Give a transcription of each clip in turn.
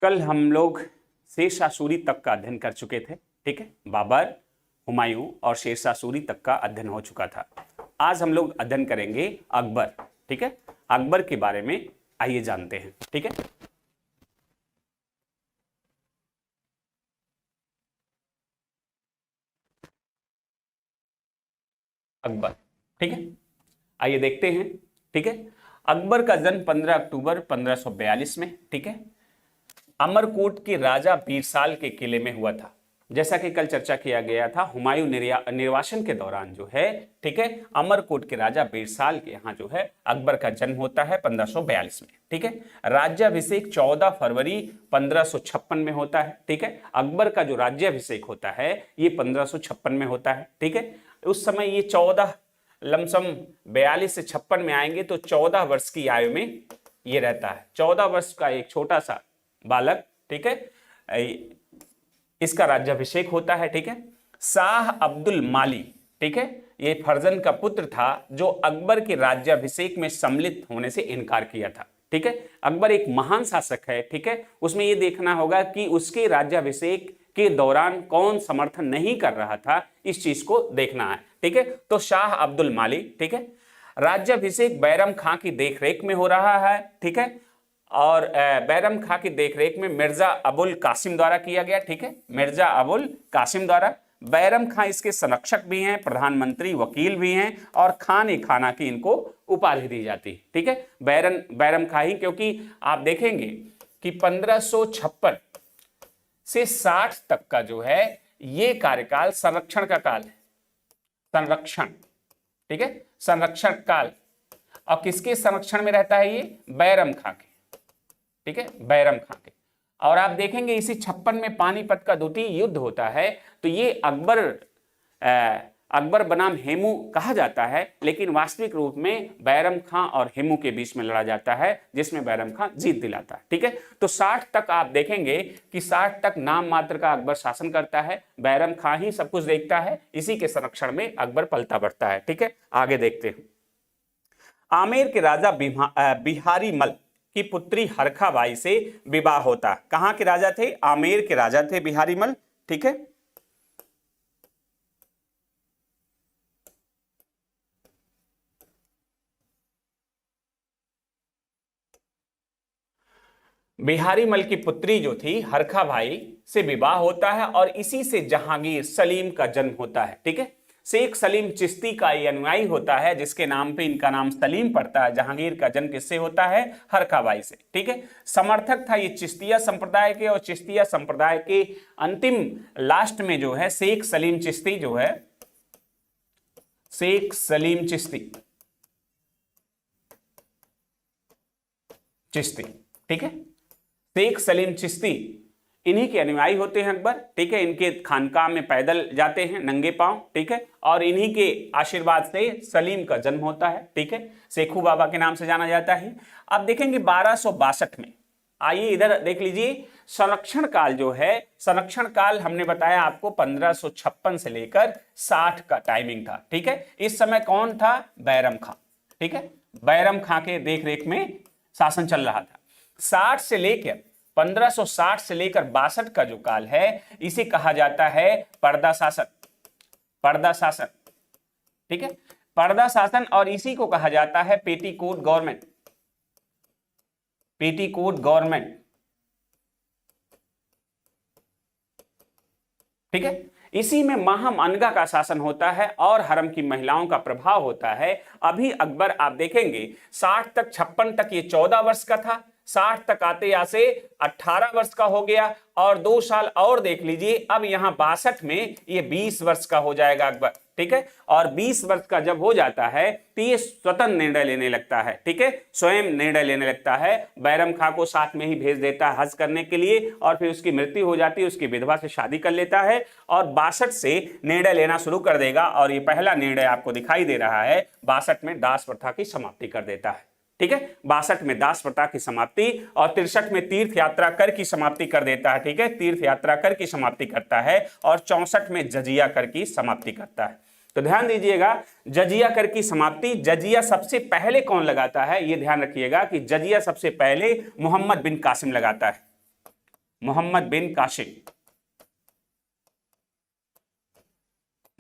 कल हम लोग शेरशाह सूरी तक का अध्ययन कर चुके थे। ठीक है, बाबर, हुमायूं और शेरशाह सूरी तक का अध्ययन हो चुका था। आज हम लोग अध्ययन करेंगे अकबर। ठीक है, अकबर के बारे में आइए जानते हैं। ठीक है, अकबर। ठीक है, आइए देखते हैं। ठीक है, अकबर का जन्म 15 अक्टूबर 1542 में, ठीक है, अमरकोट के राजा बीरसाल के किले में हुआ था। जैसा कि कल चर्चा किया गया था, हुमायूं निर्वासन के दौरान जो है, ठीक है, अमरकोट के राजा बीरसाल के यहाँ जो है अकबर का जन्म होता है 1542 में। ठीक है, राज्याभिषेक 14 फरवरी 1556 में होता है। ठीक है, अकबर का जो राज्याभिषेक होता है ये 1556 में होता है। ठीक है, उस समय ये 14 लमसम 42 से 56 में आएंगे तो 14 वर्ष की आयु में ये रहता है। 14 वर्ष का एक छोटा सा बालक, ठीक है, इसका राज्याभिषेक होता है। ठीक है, शाह अब्दुल माली, ठीक है, ये फर्जन का पुत्र था जो अकबर के राज्याभिषेक में सम्मिलित होने से इनकार किया था। ठीक है, अकबर एक महान शासक है। ठीक है, उसमें यह देखना होगा कि उसके राज्याभिषेक के दौरान कौन समर्थन नहीं कर रहा था, इस चीज को देखना है। ठीक है, तो शाह अब्दुल माली, ठीक है, राज्याभिषेक बैरम खां की देखरेख में हो रहा है। ठीक है, और बैरम खां की देखरेख में मिर्जा अबुल कासिम द्वारा किया गया। ठीक है, मिर्जा अबुल कासिम द्वारा। बैरम खां इसके संरक्षक भी हैं, प्रधानमंत्री, वकील भी हैं और खान खाना की इनको उपाधि दी जाती है। ठीक है, बैरम खां ही, क्योंकि आप देखेंगे कि 1556 से 60 तक का जो है ये कार्यकाल संरक्षण का काल है। संरक्षण, ठीक है, संरक्षण काल। और किसके संरक्षण में रहता है ये? बैरम खां के। ठीक है, बैरम खां के। और आप देखेंगे इसी 56 में पानीपत का द्वितीय युद्ध होता है, तो ये अकबर बनाम हेमू कहा जाता है, लेकिन वास्तविक रूप में बैरम खां और हेमू के बीच में लड़ा जाता है, जिसमें बैरम खां जीत दिलाता है। ठीक है, तो 60 तक आप देखेंगे कि 60 तक नाम मात्र का अकबर शासन करता है, बैरम खां ही सब कुछ देखता है, इसी के संरक्षण में अकबर पलता बढ़ता है। ठीक है, आगे देखते हैं। आमेर के राजा बिहारी मल की पुत्री हरखाबाई से विवाह होता। कहां के राजा थे? आमेर के राजा थे बिहारी मल। ठीक है, बिहारी मल की पुत्री जो थी हरखाबाई से विवाह होता है और इसी से जहांगीर सलीम का जन्म होता है। ठीक है, शेख सलीम चिश्ती का ये अनुयायी होता है, जिसके नाम पे इनका नाम सलीम पड़ता है। जहांगीर का जन्म किससे होता है? हरखाबाई से। ठीक है, समर्थक था ये चिश्तिया संप्रदाय के, और चिश्तिया संप्रदाय के अंतिम लास्ट में जो है शेख सलीम चिश्ती जो है, शेख सलीम चिश्ती, ठीक है, शेख सलीम चिश्ती इन्हीं के अनुयायी होते हैं अकबर। ठीक है, इनके खानकाह में पैदल जाते हैं नंगे पांव। ठीक है, और इन्हीं के आशीर्वाद से सलीम का जन्म होता है। ठीक है, शेखू बाबा के नाम से जाना जाता है। अब देखेंगे 1262 में, आइए इधर देख लीजिए, संरक्षण काल जो है, संरक्षण काल हमने बताया आपको 1556 से लेकर 60 का टाइमिंग था। ठीक है, इस समय कौन था? बैरम खां। ठीक है, बैरम खां के देख में शासन चल रहा था। 60 से लेकर 1560 से लेकर 62 का जो काल है, इसे कहा जाता है पर्दा शासन। पर्दा शासन, ठीक है, पर्दा शासन, और इसी को कहा जाता है पेटीकोट गवर्नमेंट। पेटीकोट गवर्नमेंट, ठीक है, इसी में माहम अनगा का शासन होता है और हरम की महिलाओं का प्रभाव होता है। अभी अकबर आप देखेंगे 60 तक 56 तक ये 14 वर्ष का था, 60 तक आते से 18 वर्ष का हो गया, और 2 साल और देख लीजिए, अब यहां 62 में ये 20 वर्ष का हो जाएगा अकबर। ठीक है, और 20 वर्ष का जब हो जाता है तो ये स्वतंत्र निर्णय लेने लगता है। ठीक है, स्वयं निर्णय लेने लगता है। बैरम खां को साथ में ही भेज देता है हज करने के लिए, और फिर उसकी मृत्यु हो जाती है, उसकी विधवा से शादी कर लेता है, और 62 से निर्णय लेना शुरू कर देगा। और ये पहला निर्णय आपको दिखाई दे रहा है, 62 में दास प्रथा की समाप्ति कर देता है। ठीक है, 62 में दास प्रथा की समाप्ति, और 63 में तीर्थ यात्रा कर की समाप्ति कर देता है। ठीक है, तीर्थ यात्रा कर की समाप्ति करता है, और 64 में जजिया कर की समाप्ति करता है। तो ध्यान दीजिएगा, जजिया कर की समाप्ति, जजिया सबसे पहले कौन लगाता है? ये ध्यान रखिएगा कि जजिया सबसे पहले मोहम्मद बिन कासिम लगाता है। मोहम्मद बिन कासिम।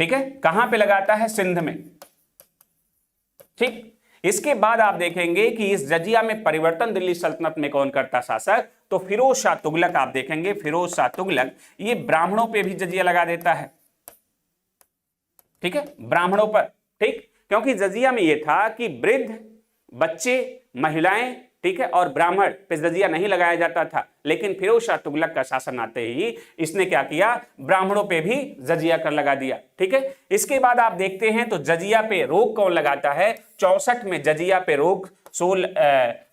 ठीक है, कहां पे लगाता है? सिंध में। ठीक, इसके बाद आप देखेंगे कि इस जजिया में परिवर्तन दिल्ली सल्तनत में कौन करता शासक? तो फिरोज शाह तुगलक। आप देखेंगे फिरोज शाह तुगलक ये ब्राह्मणों पे भी जजिया लगा देता है। ठीक है, ब्राह्मणों पर। ठीक, क्योंकि जजिया में यह था कि वृद्ध, बच्चे, महिलाएं, ठीक है, और ब्राह्मण पे जजिया नहीं लगाया जाता था, लेकिन फिरोज शाह तुगलक का शासन आते ही इसने क्या किया? ब्राह्मणों पे भी जजिया कर लगा दिया। ठीक है, इसके बाद आप देखते हैं तो जजिया पे रोक कौन लगाता है? 64 में जजिया पे रोक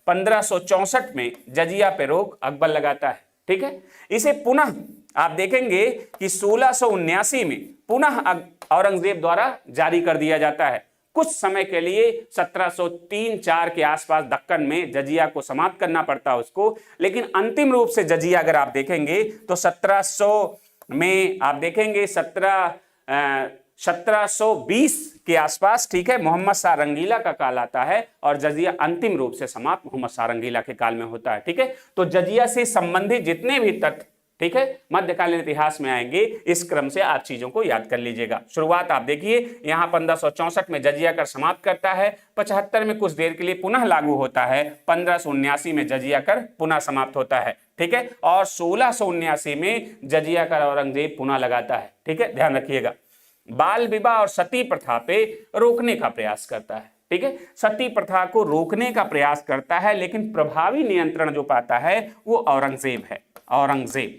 1564 में जजिया पे रोक अकबर लगाता है। ठीक है, इसे पुनः आप देखेंगे कि 1679 में पुनः औरंगजेब द्वारा जारी कर दिया जाता है। कुछ समय के लिए 1703-4 के आसपास दक्कन में जजिया को समाप्त करना पड़ता उसको, लेकिन अंतिम रूप से जजिया अगर आप देखेंगे तो 1700 में आप देखेंगे 1720 के आसपास, ठीक है, मोहम्मद शाह रंगीला का काल आता है और जजिया अंतिम रूप से समाप्त मोहम्मद शाह रंगीला के काल में होता है। ठीक है, तो जजिया से संबंधित जितने भी तथ्य, ठीक है, मध्यकालीन इतिहास में आएंगे, इस क्रम से आप चीजों को याद कर लीजिएगा। शुरुआत आप देखिए, यहां 1564 में जजिया कर समाप्त करता है, 75 में कुछ देर के लिए पुनः लागू होता है, 1579 में जजिया कर पुनः समाप्त होता है। ठीक है, और 1679 में जजिया कर औरंगजेब पुनः लगाता है। ठीक है, ध्यान रखिएगा। बाल विवाह और सती प्रथा पे रोकने का प्रयास करता है। ठीक है, सती प्रथा को रोकने का प्रयास करता है, लेकिन प्रभावी नियंत्रण जो पाता है वो औरंगजेब है। औरंगजेब,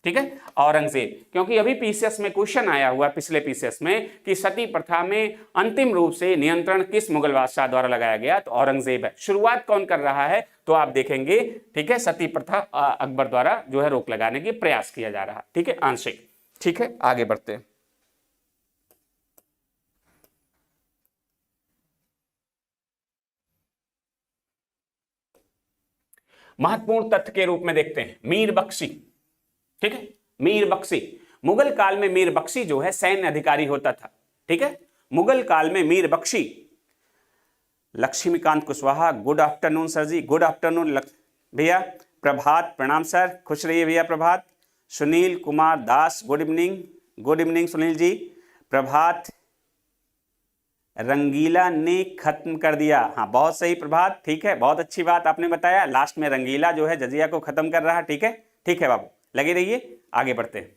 ठीक है, औरंगजेब, क्योंकि अभी पीसीएस में क्वेश्चन आया हुआ, पिछले पीसीएस में, कि सती प्रथा में अंतिम रूप से नियंत्रण किस मुगल बादशाह द्वारा लगाया गया? तो औरंगजेब है। शुरुआत कौन कर रहा है? तो आप देखेंगे, ठीक है, सती प्रथा अकबर द्वारा जो है रोक लगाने की प्रयास किया जा रहा है। ठीक है, आंशिक। ठीक है, आगे बढ़ते हैं। महत्वपूर्ण तथ्य के रूप में देखते हैं मीर बख्शी। ठीक है, मीर बख्शी, मुगल काल में मीर बख्शी जो है सैन्य अधिकारी होता था। ठीक है, मुगल काल में मीर बख्शी। Laxmikant Kushwaha, good afternoon sir ji, good afternoon भैया। प्रभात, प्रणाम सर, खुश रहिए भैया। Prabhat. Sunil Kumar Das, good evening, good evening Sunil ji. Prabhat, Rangila ने खत्म कर दिया। हाँ, बहुत सही प्रभात, ठीक है, बहुत अच्छी बात आपने बताया। लास्ट में रंगीला जो है जजिया को खत्म कर रहा है। ठीक है, ठीक है बाबू, लगे रहिए, आगे बढ़ते हैं।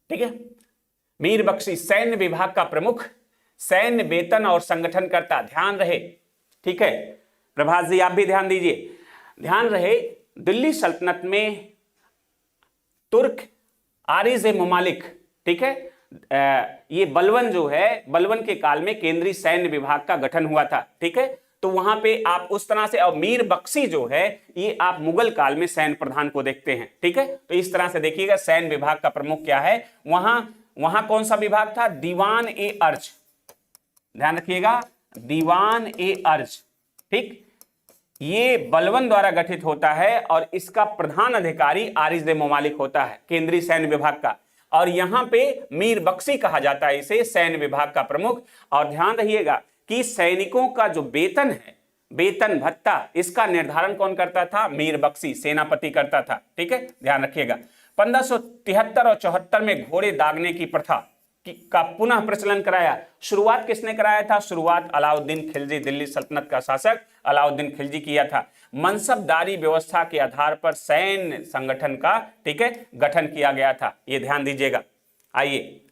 ठीक है, मीर बख्शी सैन्य विभाग का प्रमुख, सैन्य वेतन और संगठन करता। ध्यान रहे, ठीक है, प्रभात जी आप भी ध्यान दीजिए, ध्यान रहे, दिल्ली सल्तनत में तुर्क आरिज ममालिक, ठीक है, ये बलवन जो है, बलवन के काल में केंद्रीय सैन्य विभाग का गठन हुआ था। ठीक है, तो वहां पे आप उस तरह से, और मीर बख्शी जो है ये आप मुगल काल में सैन्य प्रधान को देखते हैं। ठीक है, तो इस तरह से देखिएगा, सैन्य विभाग का प्रमुख क्या है, वहां कौन सा विभाग था? दीवान ए अर्ज। ध्यान रखिएगा, दीवान ए अर्ज। ठीक, ये बलवन द्वारा गठित होता है और इसका प्रधान अधिकारी आरिज ममालिक होता है, केंद्रीय सैन्य विभाग का। और यहां पे मीर बख्शी कहा जाता है इसे, सैन्य विभाग का प्रमुख। और ध्यान रहिएगा कि सैनिकों का जो वेतन है, वेतन भत्ता, इसका निर्धारण कौन करता था? मीर बख्शी, सेनापति करता था। ठीक है, ध्यान रखिएगा। 1573 और 74 में घोड़े दागने की प्रथा का पुनः प्रचलन कराया। शुरुआत किसने कराया था? शुरुआत अलाउद्दीन खिलजी, दिल्ली सल्तनत का शासक अलाउद्दीन खिलजी किया था। मनसबदारी व्यवस्था के आधार पर सैन्य संगठन का, ठीक है, गठन किया गया था, ये ध्यान दीजिएगा। आइए,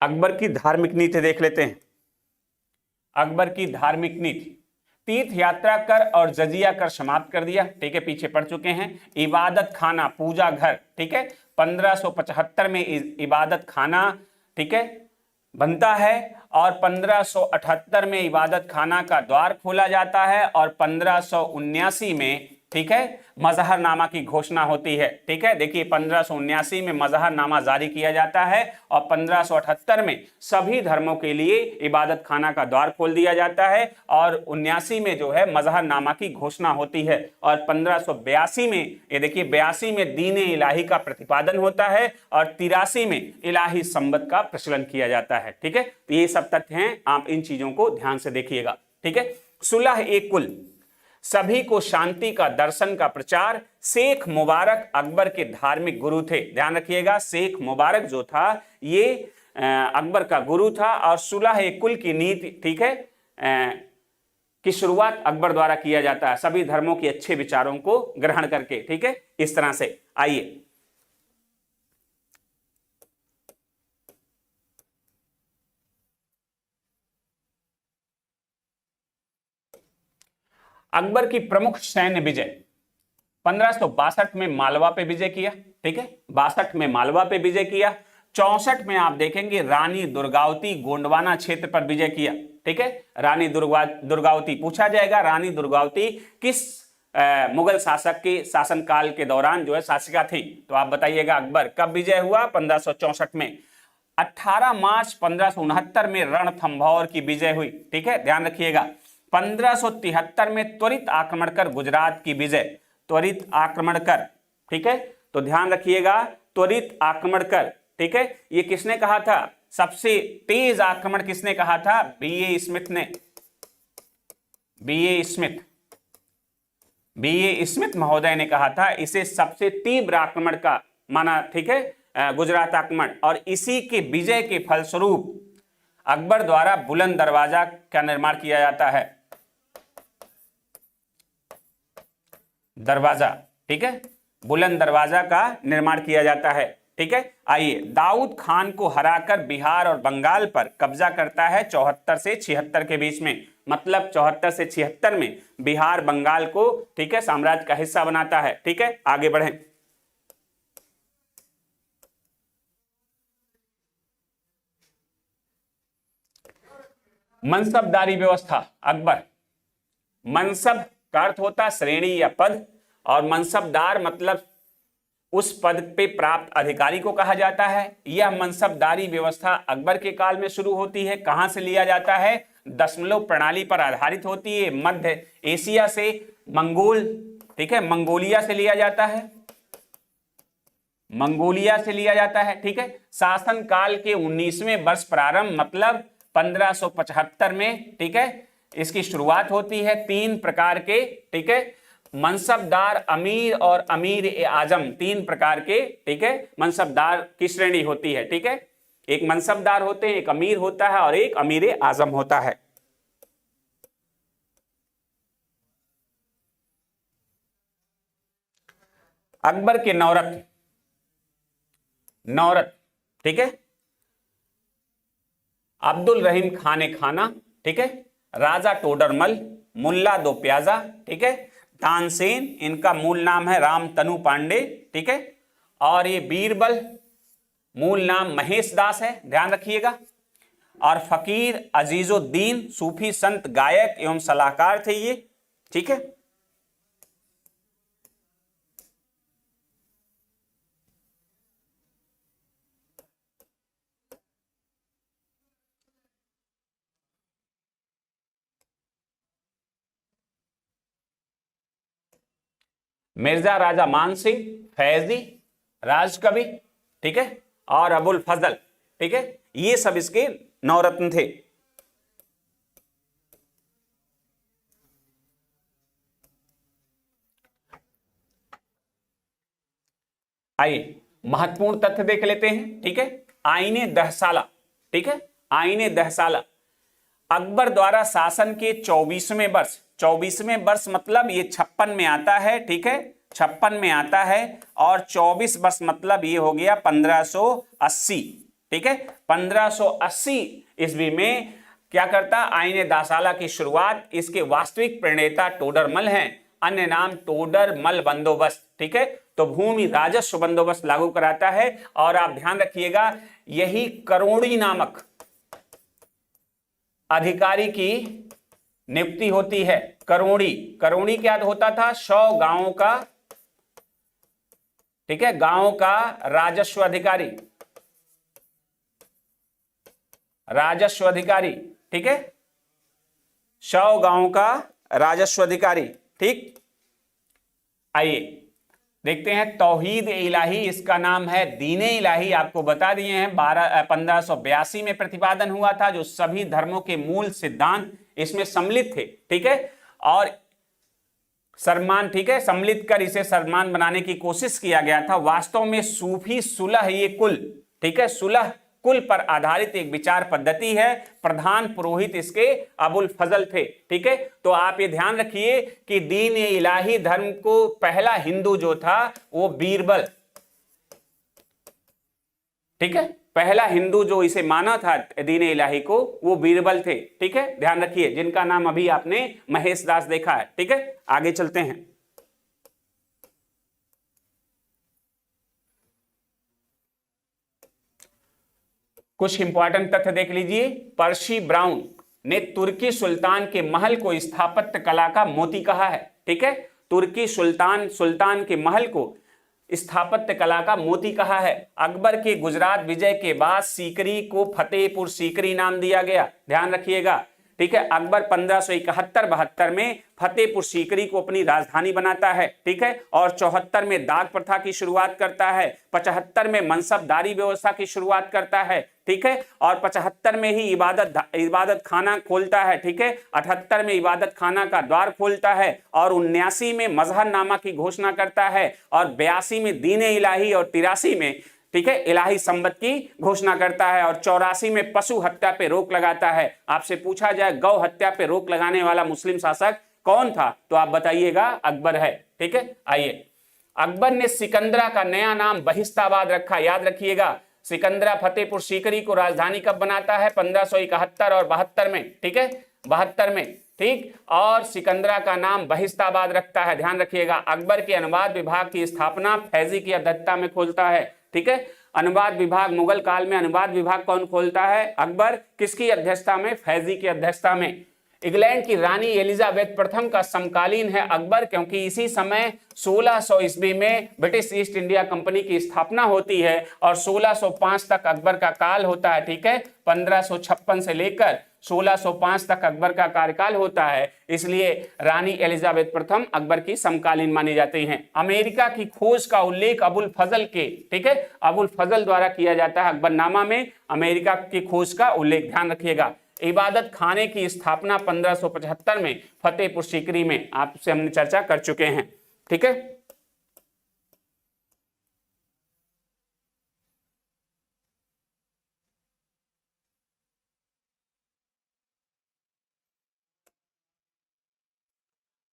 अकबर की धार्मिक नीति देख लेते हैं। अकबर की धार्मिक नीति, तीर्थ यात्रा कर और जजिया कर समाप्त कर दिया। ठीक है, पीछे पढ़ चुके हैं। इबादत खाना, पूजा घर, ठीक है, 1575 में इबादत खाना, ठीक है, बनता है और 1578 में इबादत खाना का द्वार खोला जाता है और 1579 में ठीक है, मजहरनामा की घोषणा होती है। ठीक है, देखिए 1579 में मजहरनामा जारी किया जाता है और 1578 में सभी धर्मों के लिए इबादत खाना का द्वार खोल दिया जाता है और 79 में जो है मजहरनामा की घोषणा होती है और 1582 में, ये देखिए 82 में दीन-ए इलाही का प्रतिपादन होता है और 83 में इलाही संबत का प्रचलन किया जाता है। ठीक है, तो ये सब तथ्य हैं, आप इन चीजों को ध्यान से देखिएगा। ठीक है, सुलह-ए-कुल, सभी को शांति का दर्शन का प्रचार, शेख मुबारक अकबर के धार्मिक गुरु थे। ध्यान रखिएगा, शेख मुबारक जो था ये अकबर का गुरु था और सुलह-ए-कुल की नीति, ठीक है, की शुरुआत अकबर द्वारा किया जाता है, सभी धर्मों के अच्छे विचारों को ग्रहण करके। ठीक है, इस तरह से। आइए अकबर की प्रमुख सैन्य विजय, 1562 में मालवा पे विजय किया। ठीक है, 62 में मालवा पे विजय किया। 64 में आप देखेंगे रानी दुर्गावती गोंडवाना क्षेत्र पर विजय किया। ठीक है, रानी दुर्गावती पूछा जाएगा, रानी दुर्गावती किस मुगल शासक के शासनकाल के दौरान जो है शासिका थी, तो आप बताइएगा अकबर कब विजय हुआ? 1564 में। 18 मार्च 1569 में रणथंभौर की विजय हुई। ठीक है, ध्यान रखिएगा। 1573 में त्वरित आक्रमण कर गुजरात की विजय, त्वरित आक्रमण कर। ठीक है, तो ध्यान रखिएगा, त्वरित आक्रमण कर। ठीक है, ये किसने कहा था? सबसे तेज आक्रमण किसने कहा था? बीए स्मिथ ने, बीए स्मिथ महोदय ने कहा था, इसे सबसे तीव्र आक्रमण का माना। ठीक है, गुजरात आक्रमण, और इसी के विजय के फलस्वरूप अकबर द्वारा बुलंद दरवाजा का निर्माण किया जाता है, दरवाजा। ठीक है, बुलंद दरवाजा का निर्माण किया जाता है। ठीक है, आइए, दाऊद खान को हराकर बिहार और बंगाल पर कब्जा करता है 74 से 76 के बीच में, मतलब 74 से 76 में बिहार बंगाल को, ठीक है, साम्राज्य का हिस्सा बनाता है। ठीक है, आगे बढ़ें। मनसबदारी व्यवस्था, अकबर, मनसब का अर्थ होता श्रेणी या पद, और मनसबदार मतलब उस पद पे प्राप्त अधिकारी को कहा जाता है। यह मनसबदारी व्यवस्था अकबर के काल में शुरू होती है। कहां से लिया जाता है? दशमलव प्रणाली पर आधारित होती है। मध्य एशिया से, मंगोल, ठीक है, मंगोलिया से लिया जाता है, मंगोलिया से लिया जाता है। ठीक है, शासन काल के 19वें वर्ष प्रारंभ मतलब 1575 में, ठीक है, इसकी शुरुआत होती है। 3 प्रकार के, ठीक है, मनसबदार, अमीर और अमीर ए आजम, 3 प्रकार के, ठीक है, मनसबदार की श्रेणी होती है। ठीक है, एक मनसबदार होते हैं, एक अमीर होता है और एक अमीर ए आजम होता है। अकबर के नौरत्न, नौरत्न, ठीक है, अब्दुल रहीम खाने खाना, ठीक है, राजा टोडरमल, मुल्ला दो प्याजा, ठीक है, तानसेन, इनका मूल नाम है रामतनु पांडे, ठीक है, और ये बीरबल, मूल नाम महेश दास है, ध्यान रखिएगा, और फकीर अजीजुद्दीन, सूफी संत गायक एवं सलाहकार थे ये। ठीक है, मिर्जा राजा मान सिंह, फैजी, राजकवि, ठीक है, और अबुल फजल, ठीक है, ये सब इसके नौरत्न थे। आइए महत्वपूर्ण तथ्य देख लेते हैं। ठीक है, आईने दहसाला, ठीक है, आईने दहसाला, अकबर द्वारा शासन के 24वें वर्ष, 24वें वर्ष मतलब ये 56 में आता है। ठीक है, 56 में आता है, और 24 वर्ष मतलब ये हो गया 1580। ठीक है, 1580 ईस्वी में क्या करता? आईने दहसाला की शुरुआत, इसके वास्तविक प्रणेता टोडरमल हैं, अन्य नाम टोडरमल बंदोबस्त। ठीक है, तो भूमि राजस्व बंदोबस्त लागू कराता है, और आप ध्यान रखिएगा यही करोड़ी नामक अधिकारी की नियुक्ति होती है। करोड़ी, करोड़ी क्या होता था? 100 गांवों का, ठीक है, गांवों का राजस्व अधिकारी, राजस्व अधिकारी, ठीक है, 100 गांवों का राजस्व अधिकारी। ठीक, आइए देखते हैं तौहीद इलाही, इसका नाम है दीन इलाही, आपको बता दिए हैं 1582 में प्रतिपादन हुआ था, जो सभी धर्मों के मूल सिद्धांत इसमें सम्मिलित थे। ठीक है, और सम्मान, ठीक है, सम्मिलित कर इसे सम्मान बनाने की कोशिश किया गया था। वास्तव में सूफी सुलह ये कुल, ठीक है, सुलह कुल पर आधारित एक विचार पद्धति है। प्रधान पुरोहित इसके अबुल फजल थे। ठीक है, तो आप ये ध्यान रखिए कि दीन इलाही धर्म को पहला हिंदू जो था वो बीरबल, ठीक है, पहला हिंदू जो इसे माना था दीन इलाही को, वो बीरबल थे। ठीक है, ध्यान रखिए, जिनका नाम अभी आपने महेश दास देखा है। ठीक है, आगे चलते हैं। कुछ इंपॉर्टेंट तथ्य देख लीजिए। पर्सी ब्राउन ने तुर्की सुल्तान के महल को स्थापत्य कला का मोती कहा है। ठीक है, तुर्की सुल्तान के महल को स्थापत्य कला का मोती कहा है। अकबर के गुजरात विजय के बाद सीकरी को फतेहपुर सीकरी नाम दिया गया, ध्यान रखिएगा। ठीक है, अकबर 1571-72 में फतेहपुर सीकरी को अपनी राजधानी बनाता है। ठीक है, और 74 में दाग प्रथा की शुरुआत करता है, 75 में मनसबदारी व्यवस्था की शुरुआत करता है। ठीक है, और 75 में ही इबादत खाना खोलता है। ठीक है, 78 में इबादत खाना का द्वार खोलता है, और 79 में मजहरनामा की घोषणा करता है, और 82 में दीन इलाही, और 83 में, ठीक है, इलाही संबत की घोषणा करता है, और 84 में पशु हत्या पे रोक लगाता है। आपसे पूछा जाए गौ हत्या पे रोक लगाने वाला मुस्लिम शासक कौन था, तो आप बताइएगा अकबर है। ठीक है, आइए, अकबर ने सिकंदरा का नया नाम बहिस्ताबाद रखा, याद रखिएगा। सिकंदरा फतेहपुर सीकरी को राजधानी कब बनाता है? 1571 और 72 में। ठीक है, 72 में, ठीक, और सिकंदरा का नाम बहिस्ताबाद रखता है, ध्यान रखिएगा। अकबर के अनुवाद विभाग की स्थापना फैजी की अध्यक्षता में खोलता है। ठीक है, अनुवाद विभाग, मुगल काल में अनुवाद विभाग कौन खोलता है? अकबर। किसकी अध्यक्षता में? फैजी की अध्यक्षता में। इंग्लैंड की रानी एलिजाबेथ प्रथम का समकालीन है अकबर, क्योंकि इसी समय 1600 ईस्वी में ब्रिटिश ईस्ट इंडिया कंपनी की स्थापना होती है, और 1605 तक अकबर का काल होता है। ठीक है, 1556 से लेकर 1605 तक अकबर का कार्यकाल होता है, इसलिए रानी एलिजाबेथ प्रथम अकबर की समकालीन मानी जाती हैं। अमेरिका की खोज का उल्लेख अबुल फजल के, ठीक है, अबुल फजल द्वारा किया जाता है अकबरनामा में, अमेरिका की खोज का उल्लेख, ध्यान रखिएगा। इबादत खाने की स्थापना 1575 में फतेहपुर सीकरी में, आपसे हमने चर्चा कर चुके हैं। ठीक है,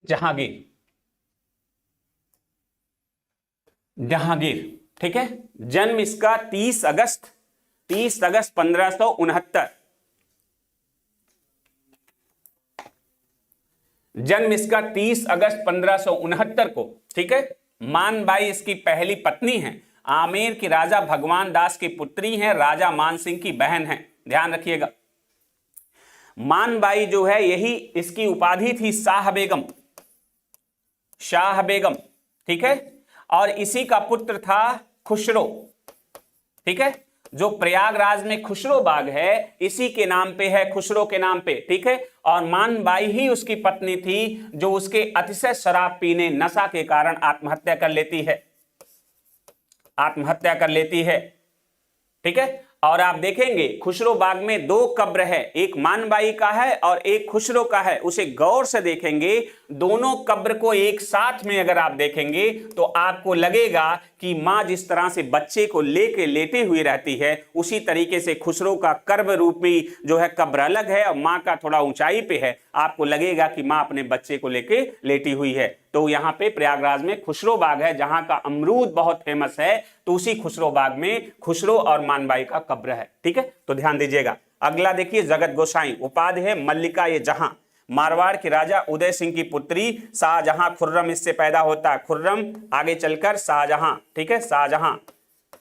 जहांगीर, जहांगीर, ठीक है, जन्म इसका 30 अगस्त 1569, जन्म इसका 30 अगस्त 1569 को। ठीक है, मानबाई इसकी पहली पत्नी है। आमेर की राजा भगवान दास की पुत्री हैं, राजा मान सिंह की बहन है, ध्यान रखिएगा। मानबाई जो है यही इसकी उपाधि थी, शाह बेगम, शाह बेगम। ठीक है, और इसी का पुत्र था खुसरो। ठीक है, जो प्रयागराज में खुसरो बाग है इसी के नाम पे है, खुसरो के नाम पे। ठीक है, और मानबाई ही उसकी पत्नी थी जो उसके अतिशय शराब पीने, नशा के कारण आत्महत्या कर लेती है, आत्महत्या कर लेती है। ठीक है, और आप देखेंगे खुसरो बाग में 2 कब्र है, एक मानबाई का है और एक खुसरो का है। उसे गौर से देखेंगे, दोनों कब्र को एक साथ में अगर आप देखेंगे तो आपको लगेगा कि मां जिस तरह से बच्चे को लेके लेटी हुई रहती है, उसी तरीके से खुसरो का कर्ब रूपी जो है कब्र अलग है और मां का थोड़ा ऊंचाई पे है। आपको लगेगा कि मां अपने बच्चे को लेके लेटी हुई है। तो यहाँ पे प्रयागराज में खुसरो बाग है, जहां का अमरूद बहुत फेमस है, तो उसी खुसरो बाग में खुसरो और मानबाई का कब्र है। ठीक है, तो ध्यान दीजिएगा। अगला देखिए, जगत गोसाई, उपाधि है मल्लिका ये जहां, मारवाड़ के राजा उदय सिंह की पुत्री, शाहजहां खुर्रम इससे पैदा होता है, खुर्रम आगे चलकर शाहजहां। ठीक है, शाहजहां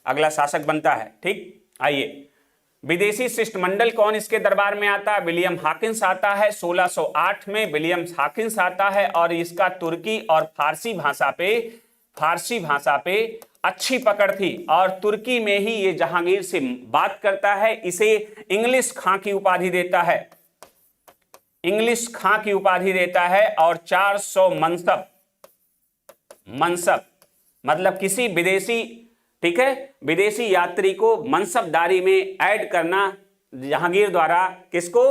अगला शासक बनता है। ठीक, आइए, विदेशी शिष्टमंडल कौन इसके दरबार में आता है? विलियम हॉकिंस आता है 1608 में, विलियम हॉकिंस आता है और इसका तुर्की और फारसी भाषा पे अच्छी पकड़ थी और तुर्की में ही ये जहांगीर से बात करता है। इसे इंग्लिश खां की उपाधि देता है, इंग्लिश खां की उपाधि देता है और 400 मनसब मतलब किसी विदेशी, ठीक है, विदेशी यात्री को मनसबदारी में ऐड करना जहांगीर द्वारा, किसको?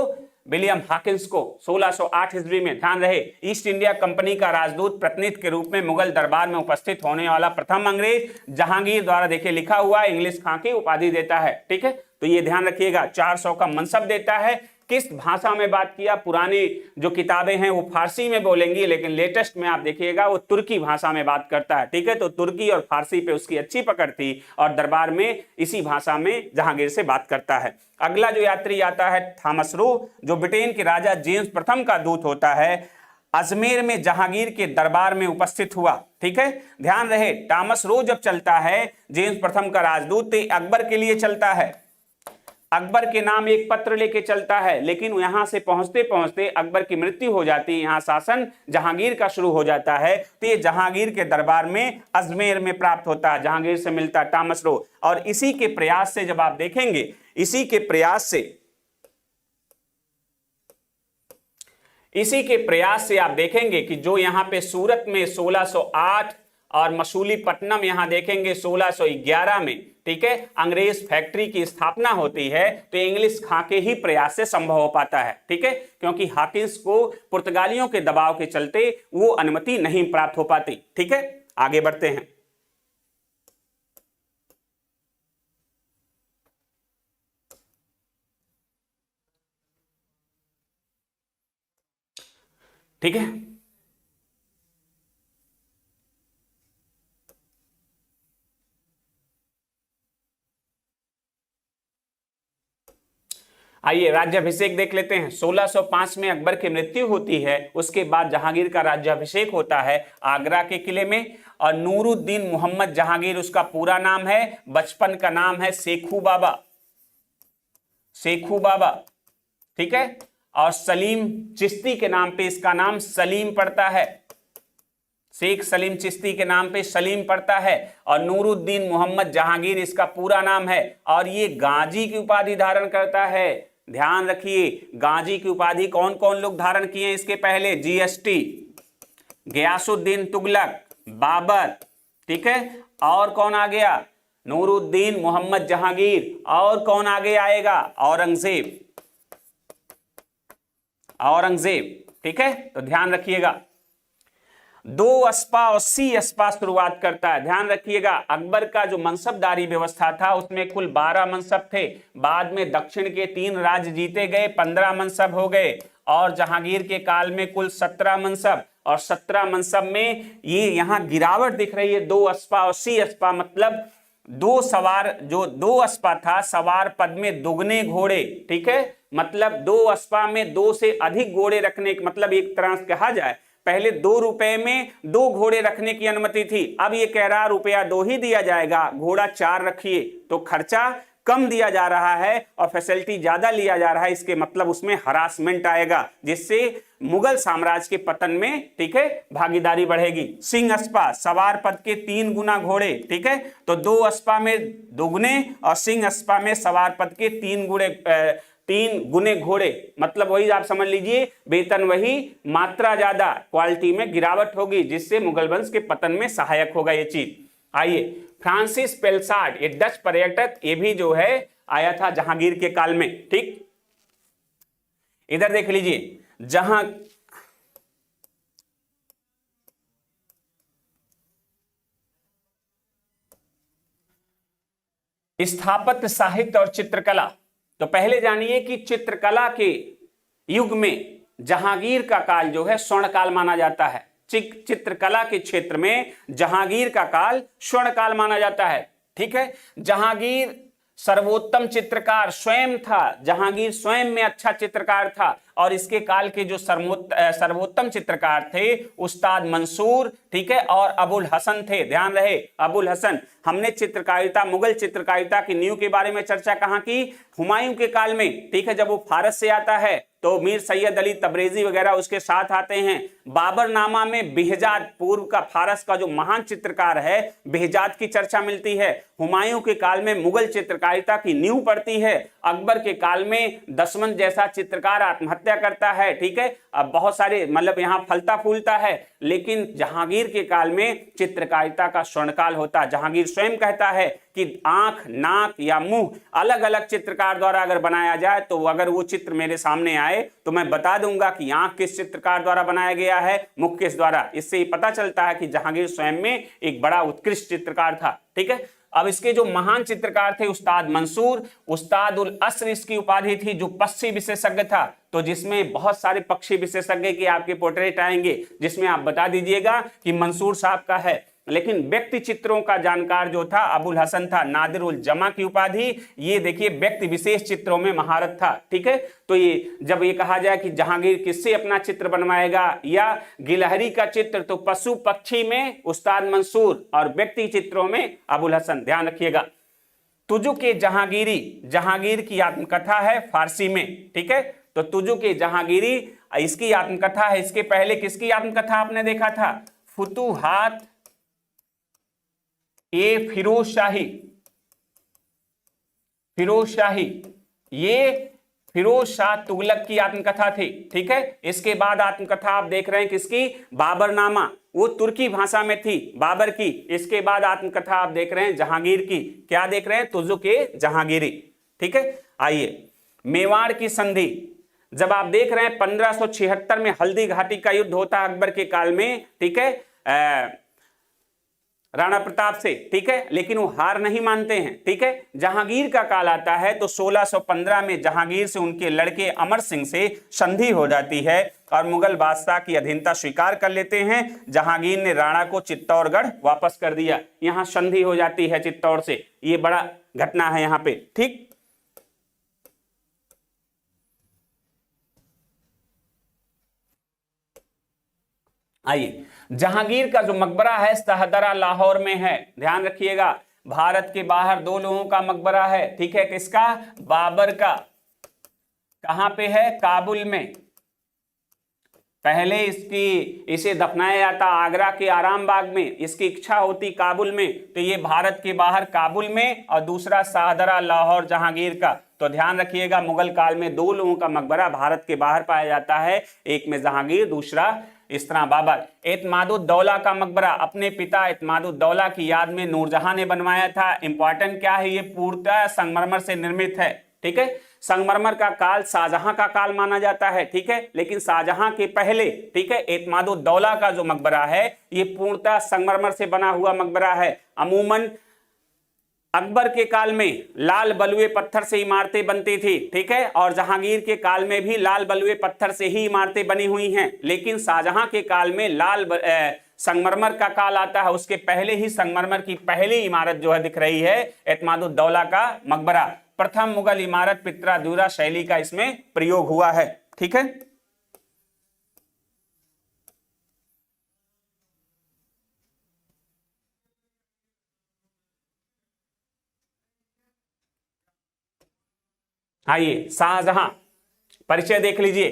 विलियम हॉकिंस को 1608 ईस्वी में। ध्यान रहे, ईस्ट इंडिया कंपनी का राजदूत प्रतिनिधि के रूप में मुगल दरबार में उपस्थित होने वाला प्रथम अंग्रेज जहांगीर द्वारा, देखिए लिखा हुआ है, इंग्लिश खां की उपाधि देता है। ठीक है, तो ये ध्यान रखिएगा। 400 का मनसब देता है। किस भाषा में बात किया? पुरानी जो किताबें हैं वो फारसी में बोलेंगी, लेकिन लेटेस्ट में आप देखिएगा वो तुर्की भाषा में बात करता है। ठीक है, तो तुर्की और फारसी पे उसकी अच्छी पकड़ थी और दरबार में इसी भाषा में जहांगीर से बात करता है। अगला जो यात्री आता है थॉमस रो, जो ब्रिटेन के राजा जेम्स प्रथम का दूत होता है, अजमेर में जहांगीर के दरबार में उपस्थित हुआ। ठीक है, ध्यान रहे, थॉमस रो जब चलता है जेम्स प्रथम का राजदूत, अकबर के लिए चलता है, अकबर के नाम एक पत्र लेके चलता है, लेकिन यहां से पहुंचते पहुंचते अकबर की मृत्यु हो जाती है, यहां शासन जहांगीर का शुरू हो जाता है। तो ये जहांगीर के दरबार में अजमेर में प्राप्त होता है, जहांगीर से मिलता है थॉमस रो। और इसी के प्रयास से जब आप देखेंगे, इसी के प्रयास से आप देखेंगे कि जो यहां पे सूरत में 1608 और मसूलीपट्टनम यहां देखेंगे 1611 में, ठीक है, अंग्रेज फैक्ट्री की स्थापना होती है, तो इंग्लिश खां के ही प्रयास से संभव हो पाता है। ठीक है, क्योंकि हॉकिंस को पुर्तगालियों के दबाव के चलते वो अनुमति नहीं प्राप्त हो पाती। ठीक है, आगे बढ़ते हैं। ठीक है, आइए राज्याभिषेक देख लेते हैं। 1605 में अकबर की मृत्यु होती है, उसके बाद जहांगीर का राज्याभिषेक होता है आगरा के किले में। और नूरुद्दीन मोहम्मद जहांगीर उसका पूरा नाम है, बचपन का नाम है शेखू बाबा, ठीक है, और सलीम चिश्ती के नाम पे इसका नाम सलीम पड़ता है, शेख सलीम चिश्ती के नाम पे सलीम पड़ता है। और नूरुद्दीन मोहम्मद जहांगीर इसका पूरा नाम है और ये गाजी की उपाधि धारण करता है। ध्यान रखिए, गाजी की उपाधि कौन कौन लोग धारण किए हैं इसके पहले? जीएसटी, गयासुद्दीन तुगलक, बाबर, ठीक है, और कौन आ गया? नूरुद्दीन मोहम्मद जहांगीर, और कौन आगे आएगा? औरंगजेब। ठीक है, तो ध्यान रखिएगा, 2 अस्पा और सी अस्पा शुरुआत करता है। ध्यान रखिएगा, अकबर का जो मनसबदारी व्यवस्था था उसमें कुल 12 मनसब थे, बाद में दक्षिण के 3 राज्य जीते गए, 15 मनसब हो गए, और जहांगीर के काल में कुल 17 मनसब, और 17 मनसब में ये यहां गिरावट दिख रही है, 2 अस्पा और सी अस्पा, मतलब 2 सवार, जो 2 अस्पा था सवार पद में दुगने घोड़े। ठीक है, मतलब 2 अस्पा में 2 से अधिक घोड़े रखने, मतलब एक तरह से कहा जाए पहले 2 रुपए में 2 घोड़े रखने की अनुमति थी, अब ये कह रहा रुपया 2 ही दिया जाएगा, घोड़ा 4 रखिए, तो खर्चा कम दिया जा रहा है और फैसिलिटी ज्यादा लिया जा रहा है। इसके मतलब उसमें हरासमेंट आएगा, जिससे मुगल साम्राज्य के पतन में, ठीक है, भागीदारी बढ़ेगी। सिंह अस्पा, सवार पद के 3 गुना घोड़े, ठीक है, तो 2 अस्पा में दुगने और सिंह अस्पा में सवार पद के 3 गुने घोड़े, मतलब वही आप समझ लीजिए, वेतन वही, मात्रा ज्यादा, क्वालिटी में गिरावट होगी, जिससे मुगल वंश के पतन में सहायक होगा ये चीज। आइए, फ्रांसिस पेल्सार्ड, ये डच पर्यटक, ये भी जो है आया था जहांगीर के काल में। ठीक, इधर देख लीजिए, जहां स्थापत्य, साहित्य और चित्रकला, तो पहले जानिए कि चित्रकला के युग में जहांगीर का काल जो है स्वर्ण काल माना जाता है। चित्रकला के क्षेत्र में जहांगीर का काल स्वर्ण काल माना जाता है। ठीक है, जहांगीर सर्वोत्तम चित्रकार स्वयं था, जहांगीर स्वयं में अच्छा चित्रकार था। और इसके काल के जो सर्वोत्तम चित्रकार थे उस्ताद मंसूर, ठीक है, और अबुल हसन थे। ध्यान रहे, अबुल हसन। हमने चित्रकारिता, मुगल चित्रकारिता की नींव के बारे में चर्चा कहां की? हुमायूं के काल में, ठीक है, जब वो फारस से आता है तो मीर सैयद अली तबरेजी वगैरह उसके साथ आते हैं। बाबरनामा में बेहजाद, पूर्व का फारस का जो महान चित्रकार है, बेहजाद की चर्चा मिलती है। हुमायूं के काल में मुगल चित्रकारिता की नींव पड़ती है। अकबर के काल में दसवंत जैसा चित्रकार आत्महत्या करता है, ठीक है। अब बहुत सारे मतलब यहां फलता फूलता है, लेकिन जहांगीर के काल में चित्रकारिता का स्वर्णकाल होता है। जहांगीर स्वयं कहता है कि आंख, नाक या मुंह अलग अलग चित्रकार द्वारा अगर बनाया जाए तो अगर वो चित्र मेरे सामने आए तो मैं बता दूंगा कि आंख किस चित्रकार द्वारा बनाया गया है, मुख किस द्वारा। इससे पता चलता है कि जहांगीर स्वयं में एक बड़ा उत्कृष्ट चित्रकार था, ठीक है। अब इसके जो महान चित्रकार थे उस्ताद मंसूर, उस्ताद उल असर इसकी उपाधि थी, जो पक्षी विशेषज्ञ था। तो जिसमें बहुत सारे पक्षी विशेषज्ञ के आपके पोर्ट्रेट आएंगे, जिसमें आप बता दीजिएगा कि मंसूर साहब का है। लेकिन व्यक्ति चित्रों का जानकार जो था अबुल हसन था, नादिर उल जमा की उपाधि। ये देखिए व्यक्ति विशेष चित्रों में महारत था, ठीक है। तो ये जब ये कहा जाए कि जहांगीर किससे अपना चित्र बनवाएगा या गिलहरी का चित्र, तो पशु पक्षी में उस्ताद मंसूर और व्यक्ति चित्रों में अबुल हसन। ध्यान रखिएगा। तुजु के जहांगीरी, जहांगीर की आत्मकथा है फारसी में, ठीक है। तो तुजु के जहांगीरी इसकी आत्मकथा है। इसके पहले किसकी आत्मकथा आपने देखा था? फुतूहात ए फिरोज शाही, फिरोज शाही, ये फिरोज शाह तुगलक की आत्मकथा थी, ठीक है। इसके बाद आत्मकथा आप देख रहे हैं किसकी? बाबरनामा, वो तुर्की भाषा में थी, बाबर की। इसके बाद आत्मकथा आप देख रहे हैं जहांगीर की। क्या देख रहे हैं? तुजु के जहांगीरी, ठीक है। आइए, मेवाड़ की संधि जब आप देख रहे हैं 1576 में हल्दी घाटी का युद्ध होता है अकबर के काल में, ठीक है, राणा प्रताप से, ठीक है। लेकिन वो हार नहीं मानते हैं, ठीक है। जहांगीर का काल आता है तो 1615 में जहांगीर से उनके लड़के अमर सिंह से संधि हो जाती है और मुगल बादशाह की अधीनता स्वीकार कर लेते हैं। जहांगीर ने राणा को चित्तौड़गढ़ वापस कर दिया। यहां संधि हो जाती है चित्तौड़ से। ये बड़ा घटना है यहां पे, ठीक। आइए, जहांगीर का जो मकबरा है शाहदरा लाहौर में है। ध्यान रखिएगा, भारत के बाहर दो लोगों का मकबरा है, ठीक है। किसका? बाबर का। कहां पे है? काबुल में। पहले इसे दफनाया जाता आगरा के आराम बाग में, इसकी इच्छा होती काबुल में। तो ये भारत के बाहर काबुल में, और दूसरा शाहदरा लाहौर जहांगीर का। तो ध्यान रखिएगा, मुगल काल में दो लोगों का मकबरा भारत के बाहर पाया जाता है, एक में जहांगीर, दूसरा इस तरह बाबर। एतमादुद्दौला का मकबरा अपने पिता एतमादुद्दौला की याद में नूरजहां ने बनवाया था। इंपॉर्टेंट क्या है? ये पूर्णतः संगमरमर से निर्मित है, ठीक है। संगमरमर का काल शाहजहां का काल माना जाता है, ठीक है। लेकिन शाहजहां के पहले, ठीक है, एतमादुद्दौला का जो मकबरा है ये पूर्णतः संगमरमर से बना हुआ मकबरा है। अमूमन अकबर के काल में लाल बलुए पत्थर से इमारतें बनती थी, ठीक है, और जहांगीर के काल में भी लाल बलुए पत्थर से ही इमारतें बनी हुई हैं। लेकिन शाहजहां के काल में संगमरमर का काल आता है, उसके पहले ही संगमरमर की पहली इमारत जो है दिख रही है एतमादुद्दौला का मकबरा। प्रथम मुगल इमारत पित्रादुरा शैली का इसमें प्रयोग हुआ है, ठीक है। आइए, शाहजहां परिचय देख लीजिए।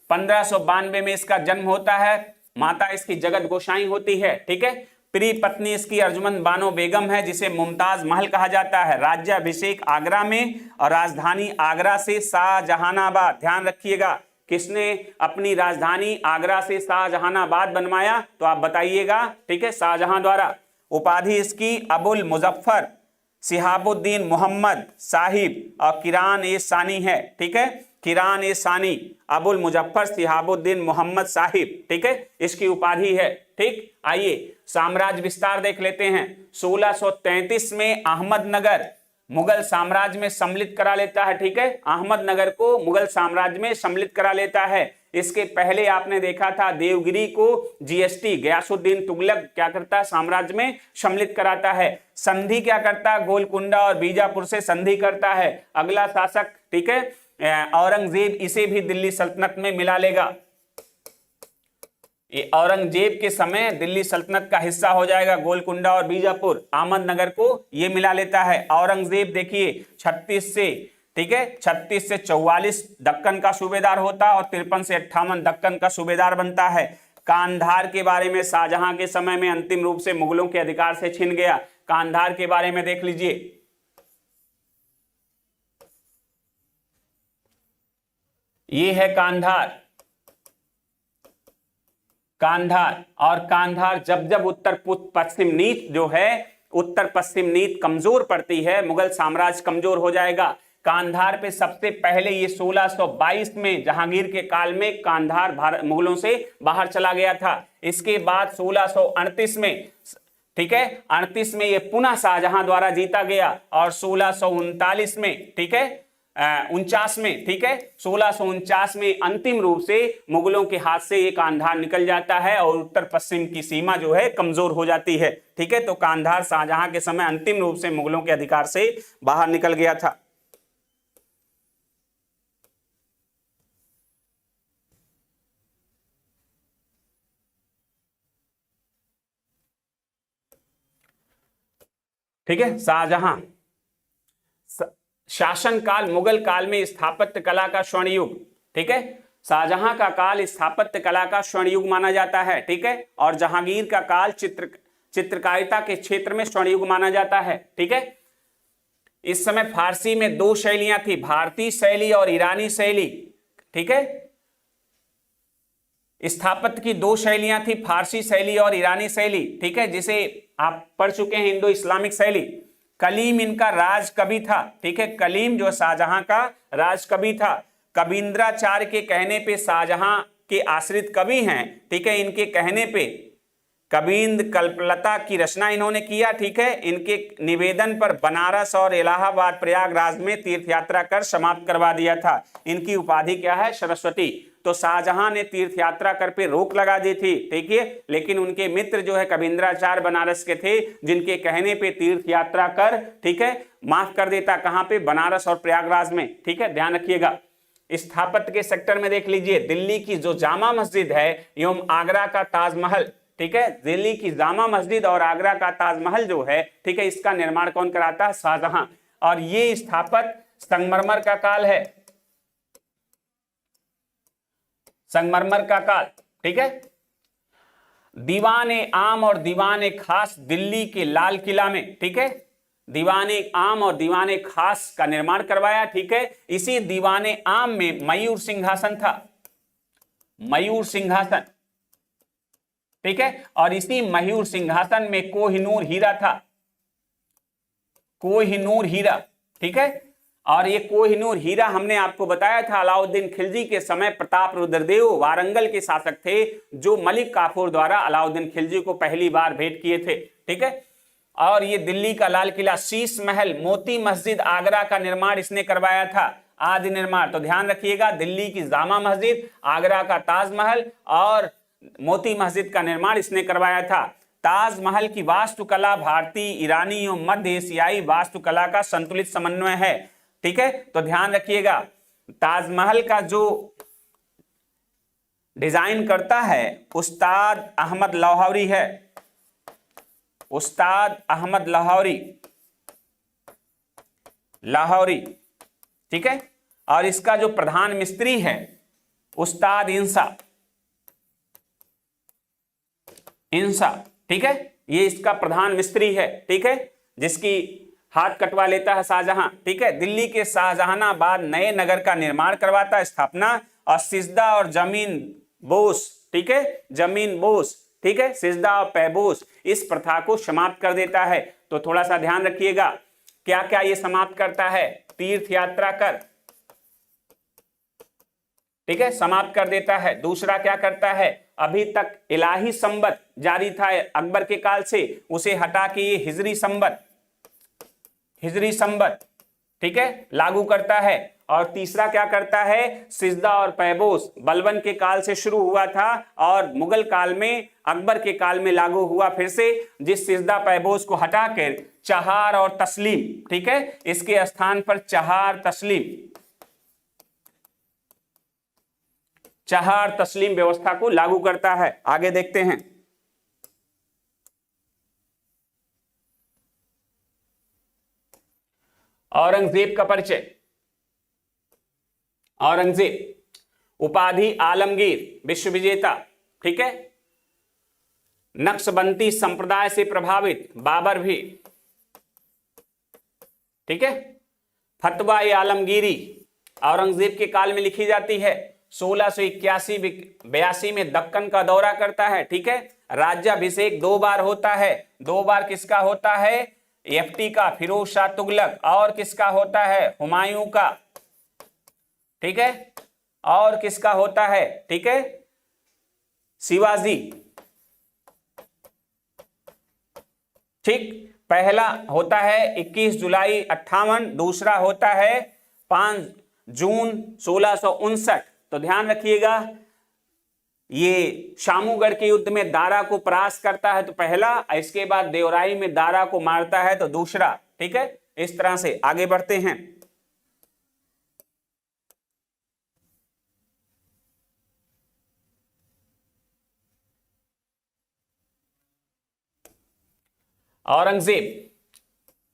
1592 में इसका जन्म होता है। माता इसकी जगत गोसाई होती है, ठीक है। प्रिय पत्नी इसकी अर्जुमंद बानो बेगम है, जिसे मुमताज महल कहा जाता है। राज्याभिषेक आगरा में और राजधानी आगरा से शाहजहानाबाद। ध्यान रखिएगा, किसने अपनी राजधानी आगरा से शाहजहानाबाद बनवाया? तो आप बताइएगा, ठीक है, शाहजहां द्वारा। उपाधि इसकी अबुल मुजफ्फर सिहाबुद्दीन मोहम्मद साहिब और किरान ए सानी है, ठीक है। किरान ए सानी, अबुल मुजफ्फर सिहाबुद्दीन मोहम्मद साहिब, ठीक है, इसकी उपाधि है, ठीक। आइए, साम्राज्य विस्तार देख लेते हैं। 1633 में अहमदनगर मुगल साम्राज्य में सम्मिलित करा लेता है, ठीक है। अहमदनगर को मुगल साम्राज्य में सम्मिलित करा लेता है। इसके पहले आपने देखा था देवगिरी को जीएसटी गयासुद्दीन तुगलक क्या करता है, साम्राज्य में सम्मिलित कराता है। संधि क्या करता है, गोलकुंडा और बीजापुर से संधि करता है। अगला शासक, ठीक है, औरंगजेब, इसे भी दिल्ली सल्तनत में मिला लेगा। ये औरंगजेब के समय दिल्ली सल्तनत का हिस्सा हो जाएगा। गोलकुंडा और बीजापुर, अहमदनगर को ये मिला लेता है। औरंगजेब देखिए 36 से, ठीक है, 36 से 44 दक्कन का सूबेदार होता है और 53 से 58 दक्कन का सूबेदार बनता है। कांधार के बारे में शाहजहां के समय में अंतिम रूप से मुगलों के अधिकार से छिन गया। कांधार के बारे में देख लीजिए, ये है कांधार। कांधार और कांधार जब जब उत्तर पश्चिम नीति जो है, उत्तर पश्चिम नीति कमजोर पड़ती है, मुगल साम्राज्य कमजोर हो जाएगा। कांधार पे सबसे पहले ये 1622 में जहांगीर के काल में कांधार मुगलों से बाहर चला गया था। इसके बाद 1638 में, ठीक है, 38 में ये पुनः शाहजहां द्वारा जीता गया और 1639 में, ठीक है, 49 में, ठीक है, 1649 में अंतिम रूप से मुगलों के हाथ से ये कांधार निकल जाता है और उत्तर पश्चिम की सीमा जो है कमजोर हो जाती है। ठीक है, तो कांधार शाहजहां के समय अंतिम रूप से मुगलों के अधिकार से बाहर निकल गया था। ठीक है, शाहजहां शासन काल, मुगल काल में स्थापत्य कला का स्वर्ण युग। ठीक है, शाहजहां का काल स्थापत्य कला का स्वर्ण युग माना जाता है। ठीक है, और जहांगीर का काल चित्रकारिता के क्षेत्र में स्वर्ण युग माना जाता है। ठीक है, इस समय फारसी में दो शैलियां थी, भारतीय शैली और ईरानी शैली। ठीक है, स्थापत्य की दो शैलियां थी, फारसी शैली और ईरानी शैली। ठीक है, जिसे आप पढ़ चुके हैं, इंडो इस्लामिक शैली। कलीम इनका राज कवि था। ठीक है, कलीम जो शाहजहां का राज कवि था। कबींद्राचार्य के कहने पे शाहजहां के आश्रित कवि हैं। ठीक है, इनके कहने पे कबींद्र कल्पलता की रचना इन्होंने किया। ठीक है, इनके निवेदन पर बनारस और इलाहाबाद प्रयागराज में तीर्थ यात्रा कर समाप्त करवा दिया था। इनकी उपाधि क्या है, सरस्वती। तो शाहजहां ने तीर्थ यात्रा कर पे रोक लगा दी थी। देखिए, लेकिन उनके मित्र जो है कबींद्राचार्य बनारस के थे, जिनके कहने पे तीर्थ यात्रा कर, ठीक है, माफ कर देता। कहां पे, बनारस और प्रयागराज में। ठीक है, ध्यान रखिएगा। स्थापत्य के सेक्टर में देख लीजिए, दिल्ली की जो जामा मस्जिद है एवं आगरा का ताजमहल। ठीक है, दिल्ली की जामा मस्जिद और आगरा का ताजमहल जो है, ठीक है, इसका निर्माण कौन कराता है, शाहजहां। और ये स्थापत्य संगमरमर का काल है, संगमरमर का काल। ठीक है, दीवाने आम और दीवाने खास दिल्ली के लाल किला में। ठीक है, दीवाने आम और दीवाने खास का निर्माण करवाया। ठीक है, इसी दीवाने आम में मयूर सिंहासन था, मयूर सिंहासन। ठीक है, और इसी मयूर सिंहासन में कोहिनूर हीरा था, कोहिनूर हीरा। ठीक है, और ये कोहिनूर हीरा हमने आपको बताया था अलाउद्दीन खिलजी के समय प्रताप रुद्रदेव वारंगल के शासक थे, जो मलिक काफूर द्वारा अलाउद्दीन खिलजी को पहली बार भेंट किए थे। ठीक है, और ये दिल्ली का लाल किला, शीश महल, मोती मस्जिद, आगरा का निर्माण इसने करवाया था, आदि निर्माण। तो ध्यान रखिएगा, दिल्ली की जामा मस्जिद, आगरा का ताजमहल और मोती मस्जिद का निर्माण इसने करवाया था। ताजमहल की वास्तुकला भारतीय, ईरानी और मध्य एशियाई वास्तुकला का संतुलित समन्वय है। ठीक है, तो ध्यान रखिएगा, ताजमहल का जो डिजाइन करता है उस्ताद अहमद लाहौरी है, उस्ताद अहमद लाहौरी, लाहौरी। ठीक है, और इसका जो प्रधान मिस्त्री है उस्ताद इंसा, इंसा। ठीक है, ये इसका प्रधान मिस्त्री है। ठीक है, जिसकी हाथ कटवा लेता है शाहजहां। ठीक है, दिल्ली के शाहजहानाबाद नए नगर का निर्माण करवाता, स्थापना, और सिजदा और जमीन बोस। ठीक है, जमीन बोस। ठीक है, सिजदा और पैबोस, इस प्रथा को समाप्त कर देता है। तो थोड़ा सा ध्यान रखिएगा, क्या क्या ये समाप्त करता है, तीर्थ यात्रा कर। ठीक है, समाप्त कर देता है। दूसरा क्या करता है, अभी तक इलाही संबत जारी था अकबर के काल से, उसे हटा के ये हिजरी संबत, हिजरी संबत, ठीक है, लागू करता है। और तीसरा क्या करता है, सिजदा और पैबोस बलबन के काल से शुरू हुआ था और मुगल काल में, अकबर के काल में लागू हुआ फिर से, जिस सिजदा पैबोस को हटाकर चहार और तस्लीम, ठीक है, इसके स्थान पर चहार तस्लीम व्यवस्था को लागू करता है। आगे देखते हैं। औरंगजेब का परिचय। औरंगजेब उपाधि आलमगीर, विश्व विजेता, ठीक है, नक्शबंदी संप्रदाय से प्रभावित, बाबर भी, ठीक है, फतवा ए आलमगीरी औरंगजेब के काल में लिखी जाती है। 1681-82 में दक्कन का दौरा करता है, ठीक है, राज्याभिषेक 2 बार होता है। 2 बार किसका होता है, एफटी का, फिरोज शाह तुगलक, और किसका होता है, हुमायूं का, ठीक है, और किसका होता है, ठीक है, शिवाजी, ठीक। पहला होता है 21 जुलाई 58, दूसरा होता है 5 जून 1659। तो ध्यान रखिएगा, ये शामूगढ़ के युद्ध में दारा को परास्त करता है तो पहला, इसके बाद देवराई में दारा को मारता है तो दूसरा, ठीक है। इस तरह से आगे बढ़ते हैं। औरंगजेब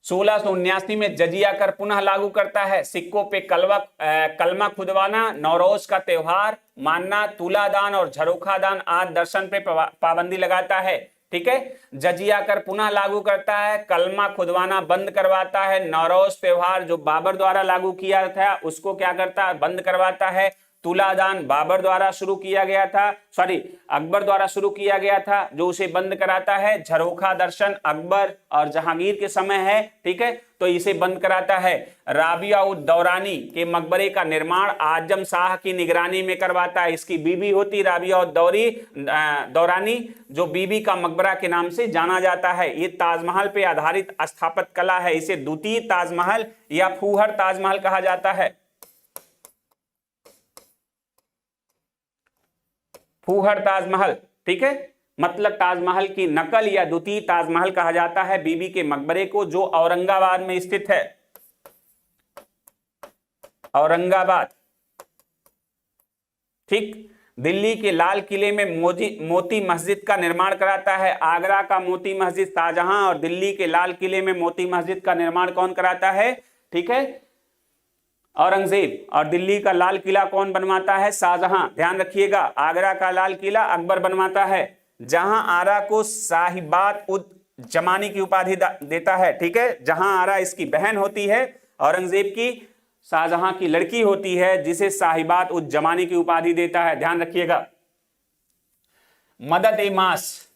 1679 में जजिया कर पुनः लागू करता है। सिक्कों पे कलमा खुदवाना, नौरोज का त्योहार मानना, तुलादान और झरोखा दान आदि दर्शन पे पाबंदी लगाता है, ठीक है। जजिया कर पुनः लागू करता है, कलमा खुदवाना बंद करवाता है, नौरोज त्योहार जो बाबर द्वारा लागू किया था उसको क्या करता है, बंद करवाता है। तुलादान बाबर द्वारा शुरू किया गया था, अकबर द्वारा शुरू किया गया था, जो उसे बंद कराता है। झरोखा दर्शन अकबर और जहांगीर के समय है, ठीक है, तो इसे बंद कराता है। राबिया उद दौरानी के मकबरे का निर्माण आजम शाह की निगरानी में करवाता है। इसकी बीबी होती राबिया उद दौरानी, जो बीबी का मकबरा के नाम से जाना जाता है। ये ताजमहल पे आधारित स्थापत्य कला है। इसे द्वितीय ताजमहल या फूहर ताजमहल कहा जाता है। फूहर ताजमहल, ठीक है, मतलब ताजमहल की नकल या द्वितीय ताजमहल कहा जाता है बीबी के मकबरे को, जो औरंगाबाद में स्थित है। औरंगाबाद, ठीक। दिल्ली के लाल किले में मोती मस्जिद का निर्माण कराता है। आगरा का मोती मस्जिद शाहजहां और दिल्ली के लाल किले में मोती मस्जिद का निर्माण कौन कराता है, ठीक है, औरंगजेब। और दिल्ली का लाल किला कौन बनवाता है, शाहजहां। ध्यान रखिएगा, आगरा का लाल किला अकबर बनवाता है। जहां आरा को साहिबात उद जमानी की उपाधि देता है, ठीक है। जहां आरा इसकी बहन होती है, औरंगजेब की शाहजहां की लड़की होती है, जिसे साहिबात उद जमानी की उपाधि देता है। ध्यान रखिएगा। मदद ए मास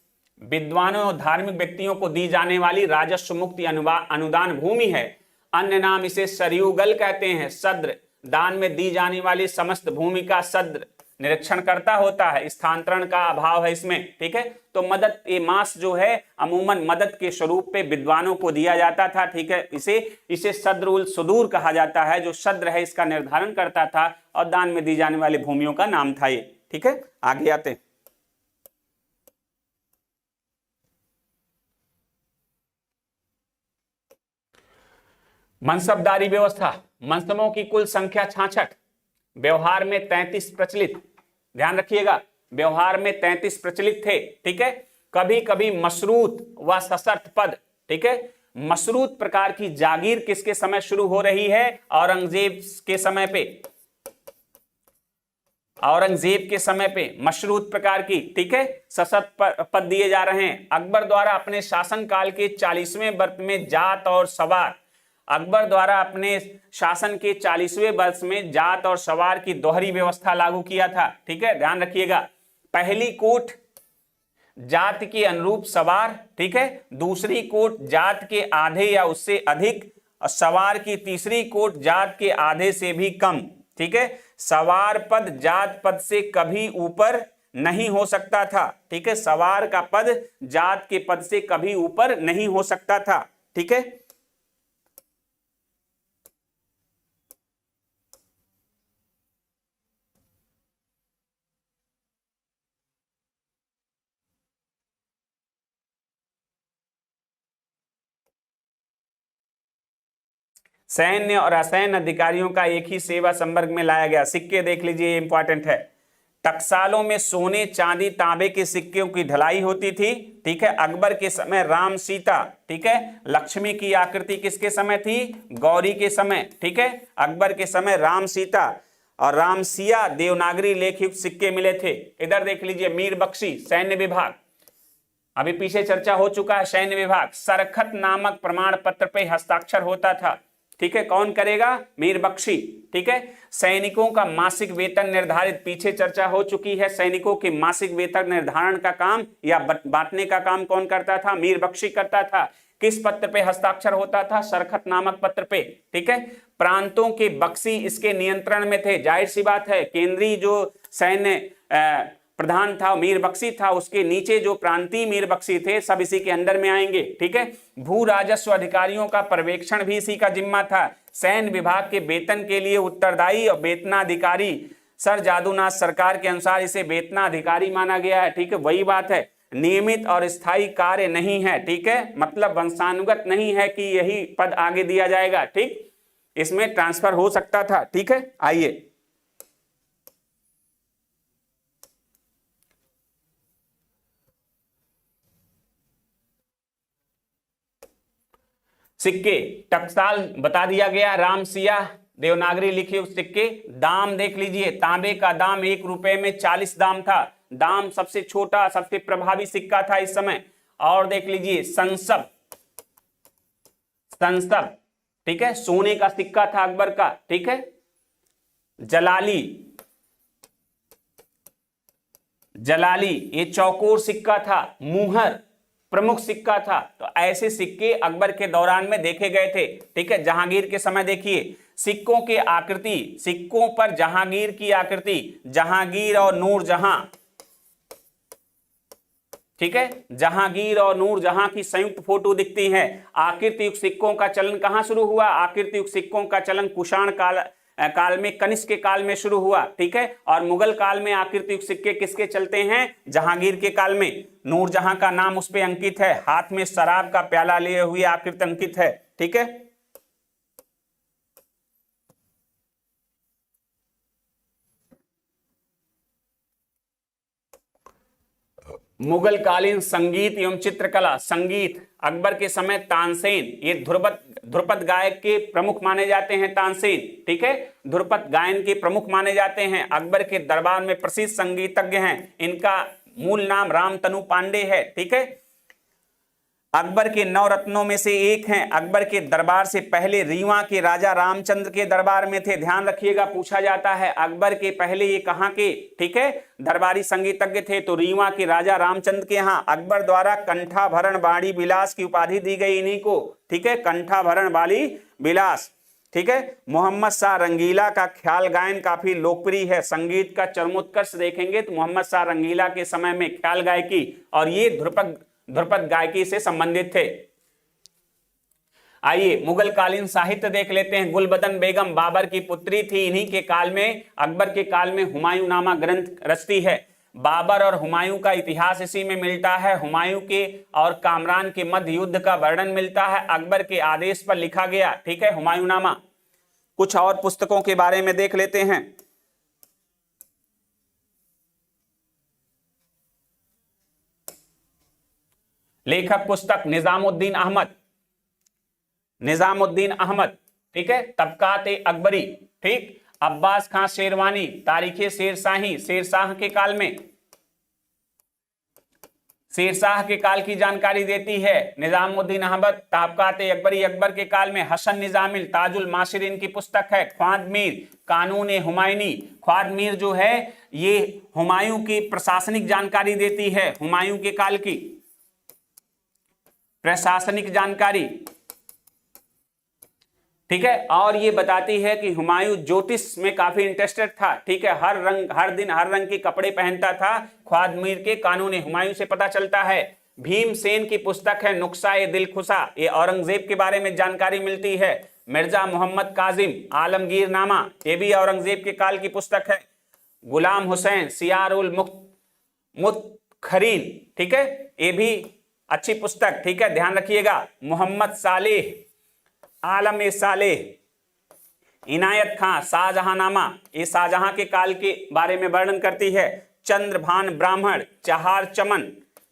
विद्वानों और धार्मिक व्यक्तियों को दी जाने वाली राजस्व मुक्ति अनुदान भूमि है। अन्य नाम इसे सरयुगल कहते हैं। सद्र दान में दी जाने वाली समस्त भूमि का सद्र निरीक्षण करता होता है। स्थानांतरण का अभाव है इसमें, ठीक है। तो मदद ए मास जो है अमूमन मदद के स्वरूप पे विद्वानों को दिया जाता था, ठीक है। इसे सद्र उल सुदूर कहा जाता है। जो सद्र है इसका निर्धारण करता था और दान में दी जाने वाली भूमियों का नाम था ये, ठीक है। आगे आते हैं। मनसबदारी व्यवस्था। मनसबों की कुल संख्या 66, व्यवहार में 33 प्रचलित। ध्यान रखिएगा, व्यवहार में 33 प्रचलित थे, ठीक है। कभी कभी मशरूत व सशर्त पद, ठीक है। मशरूत प्रकार की जागीर किसके समय शुरू हो रही है, औरंगजेब के समय पे। औरंगजेब के समय पे मशरूत प्रकार की, ठीक है, सशर्त पद दिए जा रहे हैं। अकबर द्वारा अपने शासनकाल के 40वें वर्ष में जात और सवार, अकबर द्वारा अपने शासन के 40वें वर्ष में जात और सवार की दोहरी व्यवस्था लागू किया था, ठीक है। ध्यान रखिएगा, पहली कोट जात के अनुरूप सवार, ठीक है। दूसरी कोट जात के आधे या उससे अधिक, और सवार की तीसरी कोट जात के आधे से भी कम, ठीक है। सवार पद जात पद से कभी ऊपर नहीं हो सकता था, ठीक है। सवार का पद जात के पद से कभी ऊपर नहीं हो सकता था, ठीक है। सैन्य और असैन्य अधिकारियों का एक ही सेवा संवर्ग में लाया गया। सिक्के देख लीजिए, ये इंपॉर्टेंट है। टकसालों में सोने, चांदी, तांबे के सिक्कों की ढलाई होती थी, ठीक है। अकबर के समय राम सीता, ठीक है। लक्ष्मी की आकृति किसके समय थी? गौरी के समय, ठीक है। अकबर के समय राम सीता और रामसिया देवनागरी लेख युक्त सिक्के मिले थे। इधर देख लीजिए, मीर बख्शी सैन्य विभाग, अभी पीछे चर्चा हो चुका है। सैन्य विभाग सरखत नामक प्रमाण पत्र पे हस्ताक्षर होता था, ठीक है। कौन करेगा? मीर बख्शी, ठीक है। सैनिकों का मासिक वेतन निर्धारित, पीछे चर्चा हो चुकी है। सैनिकों के मासिक वेतन निर्धारण का काम या बांटने का काम कौन करता था? मीर बख्शी करता था। किस पत्र पे हस्ताक्षर होता था? सरखत नामक पत्र पे, ठीक है। प्रांतों के बख्शी इसके नियंत्रण में थे। जाहिर सी बात है, केंद्रीय जो सैन्य प्रधान था मीर बख्शी था, उसके नीचे जो प्रांतीय मीर बख्शी थे सब इसी के अंदर में आएंगे, ठीक है। भू राजस्व अधिकारियों का पर्यवेक्षण भी इसी का जिम्मा था। सैन्य विभाग के वेतन के लिए उत्तरदायी और वेतनाधिकारी सर जादूनाथ सरकार के अनुसार इसे वेतनाधिकारी माना गया है, ठीक है। वही बात है, नियमित और स्थायी कार्य नहीं है, ठीक है। मतलब वंशानुगत नहीं है कि यही पद आगे दिया जाएगा, ठीक। इसमें ट्रांसफर हो सकता था, ठीक है। आइए, सिक्के टकसाल बता दिया गया, रामसिया देवनागरी लिखी हुई सिक्के। दाम देख लीजिए, तांबे का दाम 1 रुपए में 40 दाम था। दाम सबसे छोटा, सबसे प्रभावी सिक्का था इस समय। और देख लीजिए, संसब, संसब, ठीक है, सोने का सिक्का था अकबर का, ठीक है। जलाली, जलाली ये चौकोर सिक्का था। मुहर प्रमुख सिक्का था। तो ऐसे सिक्के अकबर के दौरान में देखे गए थे, ठीक है। जहांगीर के समय देखिए, सिक्कों के आकृति, सिक्कों पर जहांगीर की आकृति, जहांगीर और नूरजहां, ठीक है। जहांगीर और नूरजहां की संयुक्त फोटो दिखती है। आकृति युक्त सिक्कों का चलन कहां शुरू हुआ? आकृति युक्त सिक्कों का चलन कुषाण काल में, कनिष्क के काल में शुरू हुआ, ठीक है। और मुगल काल में आकृति युक्त सिक्के किसके चलते हैं? जहांगीर के काल में। नूरजहां का नाम उस पे अंकित है, हाथ में शराब का प्याला लिए हुए आकृति अंकित है, ठीक है। मुगल कालीन संगीत एवं चित्रकला। संगीत अकबर के समय तानसेन, ये ध्रुपद गायक के प्रमुख माने जाते हैं, तानसेन, ठीक है। ध्रुपद गायन के प्रमुख माने जाते हैं। अकबर के दरबार में प्रसिद्ध संगीतज्ञ हैं। इनका मूल नाम रामतनु पांडे है, ठीक है। अकबर के 9 रत्नों में से एक हैं। अकबर के दरबार से पहले रीवा के राजा रामचंद्र के दरबार में थे। ध्यान रखिएगा, पूछा जाता है अकबर के पहले ये कहां के, ठीक है, दरबारी संगीतज्ञ थे? तो रीवा के राजा रामचंद्र के यहाँ। अकबर द्वारा कंठाभरण वाणी विलास की उपाधि दी गई इन्हीं को, ठीक है, कंठाभरण वाणी विलास, ठीक है। मोहम्मद शाह रंगीला का ख्याल गायन काफी लोकप्रिय है। संगीत का चरमोत्कर्ष देखेंगे तो मोहम्मद शाह रंगीला के समय में ख्याल गायकी, और ये ध्रुपद गायकी से संबंधित थे। आइए मुगल कालीन साहित्य देख लेते हैं। गुलबदन बेगम बाबर की पुत्री थी। इन्हीं के काल में, अकबर के काल में हुमायूं नामा ग्रंथ रचती है। बाबर और हुमायूं का इतिहास इसी में मिलता है। हुमायूं के और कामरान के मध्य युद्ध का वर्णन मिलता है, अकबर के आदेश पर लिखा गया, ठीक है, हुमायूं नामा। कुछ और पुस्तकों के बारे में देख लेते हैं। लेखक पुस्तक निजामुद्दीन अहमद, निजामुद्दीन अहमद, ठीक है। तबकात अकबरी, ठीक। अब्बास खां शेरवानी, तारीखे शेरशाही, शेरशाह के काल में, शेरशाह के काल की जानकारी देती है निजामुद्दीन अहमद। तबकात अकबरी, अकबर के काल में। हसन निजामिल ताजुल मासिरीन की पुस्तक है। ख्वाद मीर कानून हुमायूनी, ख्वाद मीर जो है ये हुमायूं की प्रशासनिक जानकारी देती है, हुमायूं के काल की प्रशासनिक जानकारी, ठीक है। और ये बताती है कि हुमायूं ज्योतिष में काफी इंटरेस्टेड था, ठीक है। हर रंग, हर दिन हर रंग के कपड़े पहनता था। ख्वाद मीर के कानून हुमायूं से पता चलता है। भीमसेन की पुस्तक है नुक्शा-ए दिलखुशा, ये औरंगजेब के बारे में जानकारी मिलती है। मिर्जा मोहम्मद काजिम आलमगीर नामा, ये भी औरंगजेब के काल की पुस्तक है। गुलाम हुसैन सियारुल मुत्खरीन, ठीक है, ये भी अच्छी पुस्तक, ठीक है, ध्यान रखिएगा। मोहम्मद सालेह आलम सालेह, इनायत खां, शाहजहांनामा, ये शाहजहां के काल के बारे में वर्णन करती है। चंद्रभान ब्राह्मण, चहार चमन,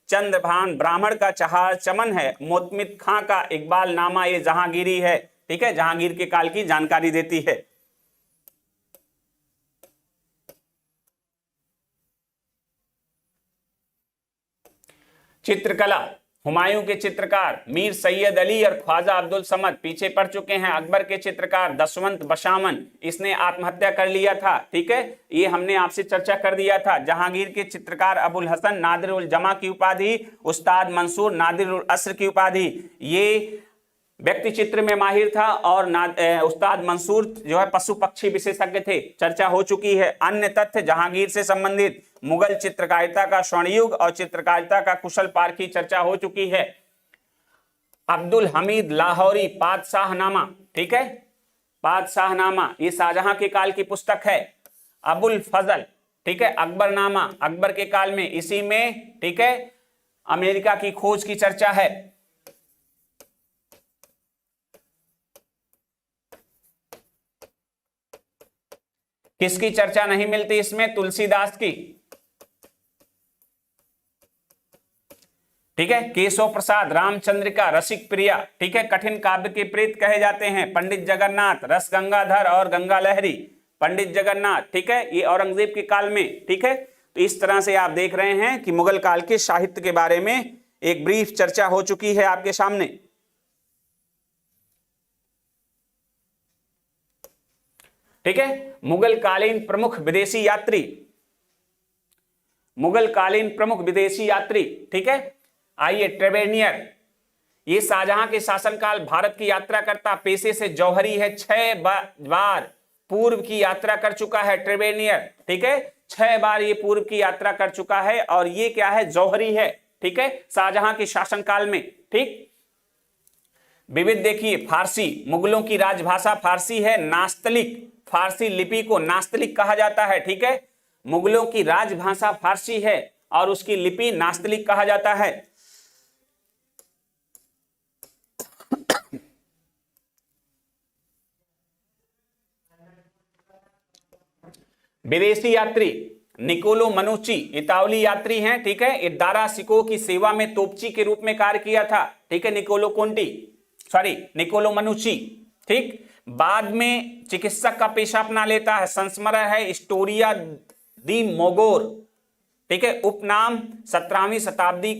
चंद्रभान ब्राह्मण का चहार चमन है। मोतमिद खां का इकबाल नामा, ये जहांगीरी है, ठीक है, जहांगीर के काल की जानकारी देती है। चित्रकला, हुमायूं के चित्रकार मीर सैयद अली और ख्वाजा अब्दुल समद पीछे पड़ चुके हैं। अकबर के चित्रकार दशवंत बशामन, इसने आत्महत्या कर लिया था, ठीक है, ये हमने आपसे चर्चा कर दिया था। जहांगीर के चित्रकार अबुल हसन नादिर उल जमा की उपाधि, उस्ताद मंसूर नादिर उल असर की उपाधि, ये व्यक्ति चित्र में माहिर था, और उस्ताद मंसूर जो है पशु पक्षी विशेषज्ञ थे, चर्चा हो चुकी है। अन्य तथ्य जहांगीर से संबंधित मुगल चित्रकारिता का स्वर्ण युग और चित्रकारिता का कुशल पार्क की चर्चा हो चुकी है। अब्दुल हमीद लाहौरी पादशाहनामा, ठीक है, पादशाहनामा ये शाहजहां के काल की पुस्तक है। अबुल फजल, ठीक है, अकबरनामा अकबर के काल में, इसी में, ठीक है, अमेरिका की खोज की चर्चा है। किसकी चर्चा नहीं मिलती इसमें? तुलसीदास की, ठीक है, केशव प्रसाद, रामचंद्रिका, रसिक प्रिया, ठीक है, कठिन काव्य के प्रेत कहे जाते हैं। पंडित जगन्नाथ, रस गंगाधर और गंगा लहरी, पंडित जगन्नाथ, ठीक है, ये औरंगजेब के काल में, ठीक है। तो इस तरह से आप देख रहे हैं कि मुगल काल के साहित्य के बारे में एक ब्रीफ चर्चा हो चुकी है आपके सामने, ठीक है। मुगल कालीन प्रमुख विदेशी यात्री, मुगल कालीन प्रमुख विदेशी यात्री, ठीक है, आइए ट्रेवेनियर, ये शाहजहां के शासनकाल भारत की यात्रा करता पेशे से जौहरी है। 6 बार पूर्व की यात्रा कर चुका है ट्रेवेनियर, ठीक है, 6 बार ये पूर्व की यात्रा कर चुका है, और ये क्या है? जौहरी है, ठीक है, शाहजहां के शासनकाल में, ठीक। विविध देखिए, फारसी, मुगलों की राजभाषा फारसी है। नास्तलिक, फारसी लिपि को नास्तलिक कहा जाता है, ठीक है, मुगलों की राजभाषा फारसी है और उसकी लिपि नास्तलिक कहा जाता है। विदेशी यात्री निकोलो मनुची, इतावली यात्री हैं, ठीक है, ये दारा सिको की सेवा में तोपची के रूप में कार्य किया था, ठीक है, निकोलो मनुची, ठीक। बाद में चिकित्सक का पेशा अपना लेता है। संस्मरण है स्टोरिया दी मोगोर, ठीक है, उपनाम 17वीं शताब्दी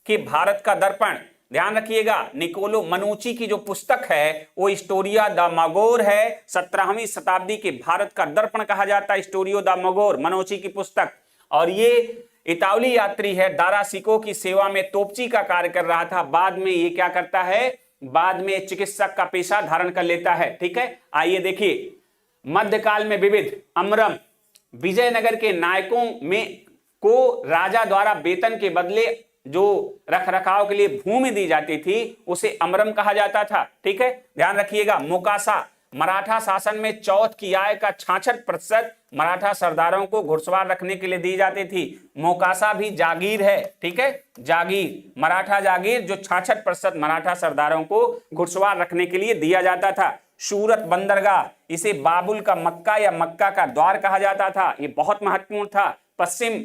के भारत का दर्पण। ध्यान रखिएगा, निकोलो मनुची की जो पुस्तक है वो हिस्टोरिया द मागोर है, 17वीं शताब्दी के भारत का दर्पण कहा जाता है हिस्टोरियो द मागोर, मनुची की पुस्तक। और ये इतावली यात्री है, दारा सिको की सेवा में तोपची का कार्य कर रहा था। बाद में ये क्या करता है? बाद में चिकित्सक का पेशा धारण कर लेता है, ठीक है। आइए देखिए, मध्यकाल में विविध अमरम, विजयनगर के नायकों में को राजा द्वारा वेतन के बदले जो रखरखाव के लिए भूमि दी जाती थी उसे अमरम कहा जाता था, ठीक है, ध्यान रखिएगा। मोकासा, मराठा शासन में चौथ की आय का 66% मराठा सरदारों को घुड़सवार रखने के लिए दी जाती थी। मोकासा भी जागीर है, ठीक है, जागीर, मराठा जागीर, जो 66% मराठा सरदारों को घुड़सवार रखने के लिए दिया जाता था। सूरत बंदरगाह, इसे बाबुल का मक्का या मक्का का द्वार कहा जाता था, ये बहुत महत्वपूर्ण था। पश्चिम,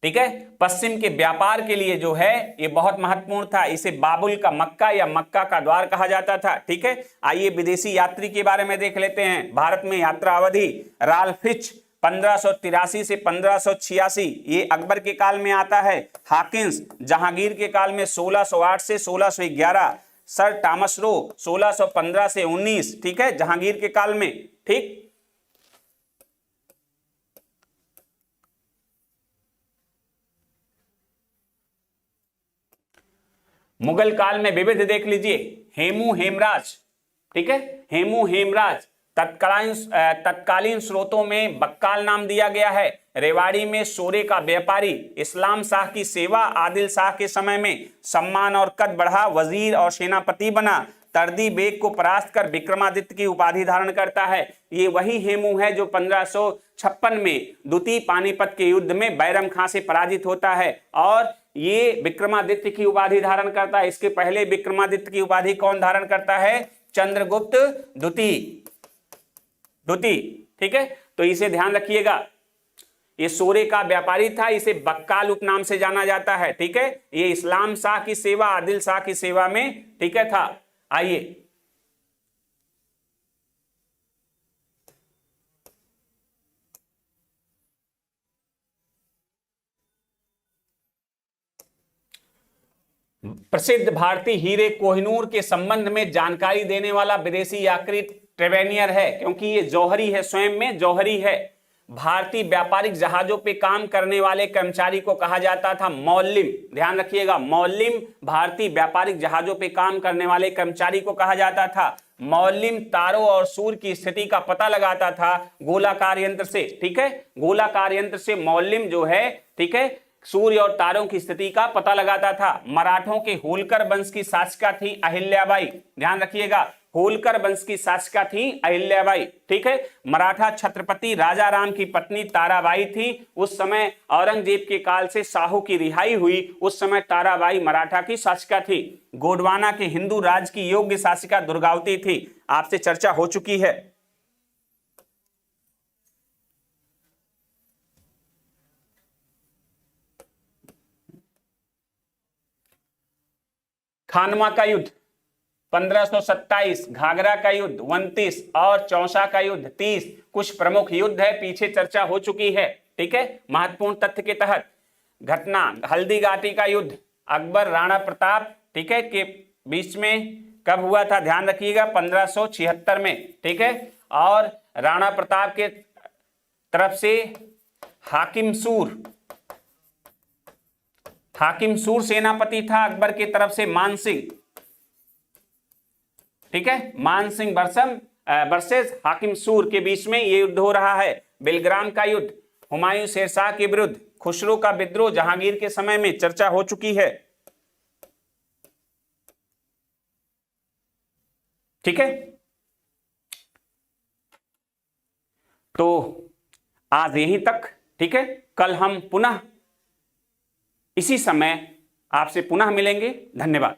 ठीक है, पश्चिम के व्यापार के लिए जो है ये बहुत महत्वपूर्ण था, इसे बाबुल का मक्का या मक्का का द्वार कहा जाता था, ठीक है। आइए विदेशी यात्री के बारे में देख लेते हैं। भारत में यात्रा अवधि, राल्फ फिच 1583 से 1586, ये अकबर के काल में आता है। हाकिंस जहांगीर के काल में 1608 से 1611, सर टॉमस रो 1615 से 19, ठीक है, जहांगीर के काल में, ठीक। मुगल काल में विविध देख लीजिए, हेमू हेमराज, ठीक है, हेमू हेमराज तत्कालीन स्रोतों में बक्काल नाम दिया गया है। रेवाड़ी में सोरे का व्यापारी, इस्लाम शाह की सेवा, आदिल शाह के समय में सम्मान और कद बढ़ा, वजीर और सेनापति बना। तर्दी बेग को परास्त कर विक्रमादित्य की उपाधि धारण करता है। ये वही हेमू है जो 1556 में द्वितीय पानीपत के युद्ध में बैरम खां से पराजित होता है और ये विक्रमादित्य की उपाधि धारण करता है। इसके पहले विक्रमादित्य की उपाधि कौन धारण करता है? चंद्रगुप्त द्वितीय, द्वितीय, ठीक है। तो इसे ध्यान रखिएगा, ये सोरे का व्यापारी था, इसे बक्काल उपनाम से जाना जाता है, ठीक है। ये इस्लाम शाह की सेवा, आदिल शाह की सेवा में, ठीक है, था। आइए प्रसिद्ध भारतीय हीरे कोहिनूर के संबंध में जानकारी देने वाला विदेशी यात्री ट्रेवेनियर है, क्योंकि ये जौहरी है, स्वयं में जौहरी है। भारतीय व्यापारिक जहाजों पे काम करने वाले कर्मचारी को कहा जाता था मौल्लिम, ध्यान रखिएगा, मौल्लिम। भारतीय व्यापारिक जहाजों पे काम करने वाले कर्मचारी को कहा जाता था मौल्लिम। तारों और सूर्य की स्थिति का पता लगाता था गोलाकार यंत्र से, ठीक है, गोलाकार यंत्र से मौल्लिम जो है, ठीक है, सूर्य और तारों की स्थिति का पता लगाता था। मराठों के होलकर वंश की शासका थी अहिल्याबाई, ध्यान रखिएगा, होलकर वंश की शासका थी अहिल्याबाई, ठीक है। मराठा छत्रपति राजा राम की पत्नी ताराबाई थी। उस समय औरंगजेब के काल से शाहू की रिहाई हुई, उस समय ताराबाई मराठा की शासिका थी। गोंडवाना के हिंदू राज की योग्य शासिका दुर्गावती थी, आपसे चर्चा हो चुकी है। खानवा का युद्ध 1527, घाघरा का युद्ध 29 और चौसा का युद्ध 30 कुछ प्रमुख युद्ध है, पीछे चर्चा हो चुकी है, ठीक है। महत्वपूर्ण तथ्य के तहत घटना हल्दी घाटी का युद्ध अकबर राणा प्रताप, ठीक है, के बीच में कब हुआ था, ध्यान रखिएगा 1576 में, ठीक है। और राणा प्रताप के तरफ से हाकिम सूर सेनापति था, अकबर की तरफ से मान सिंह, ठीक है, मान सिंह वर्सेस हाकिम सूर के बीच में ये युद्ध हो रहा है। बेलग्राम का युद्ध हुमायूं शेरशाह के विरुद्ध, खुसरो का विद्रोह जहांगीर के समय में, चर्चा हो चुकी है, ठीक है। तो आज यहीं तक, ठीक है। कल हम पुनः इसी समय आपसे पुनः मिलेंगे। धन्यवाद।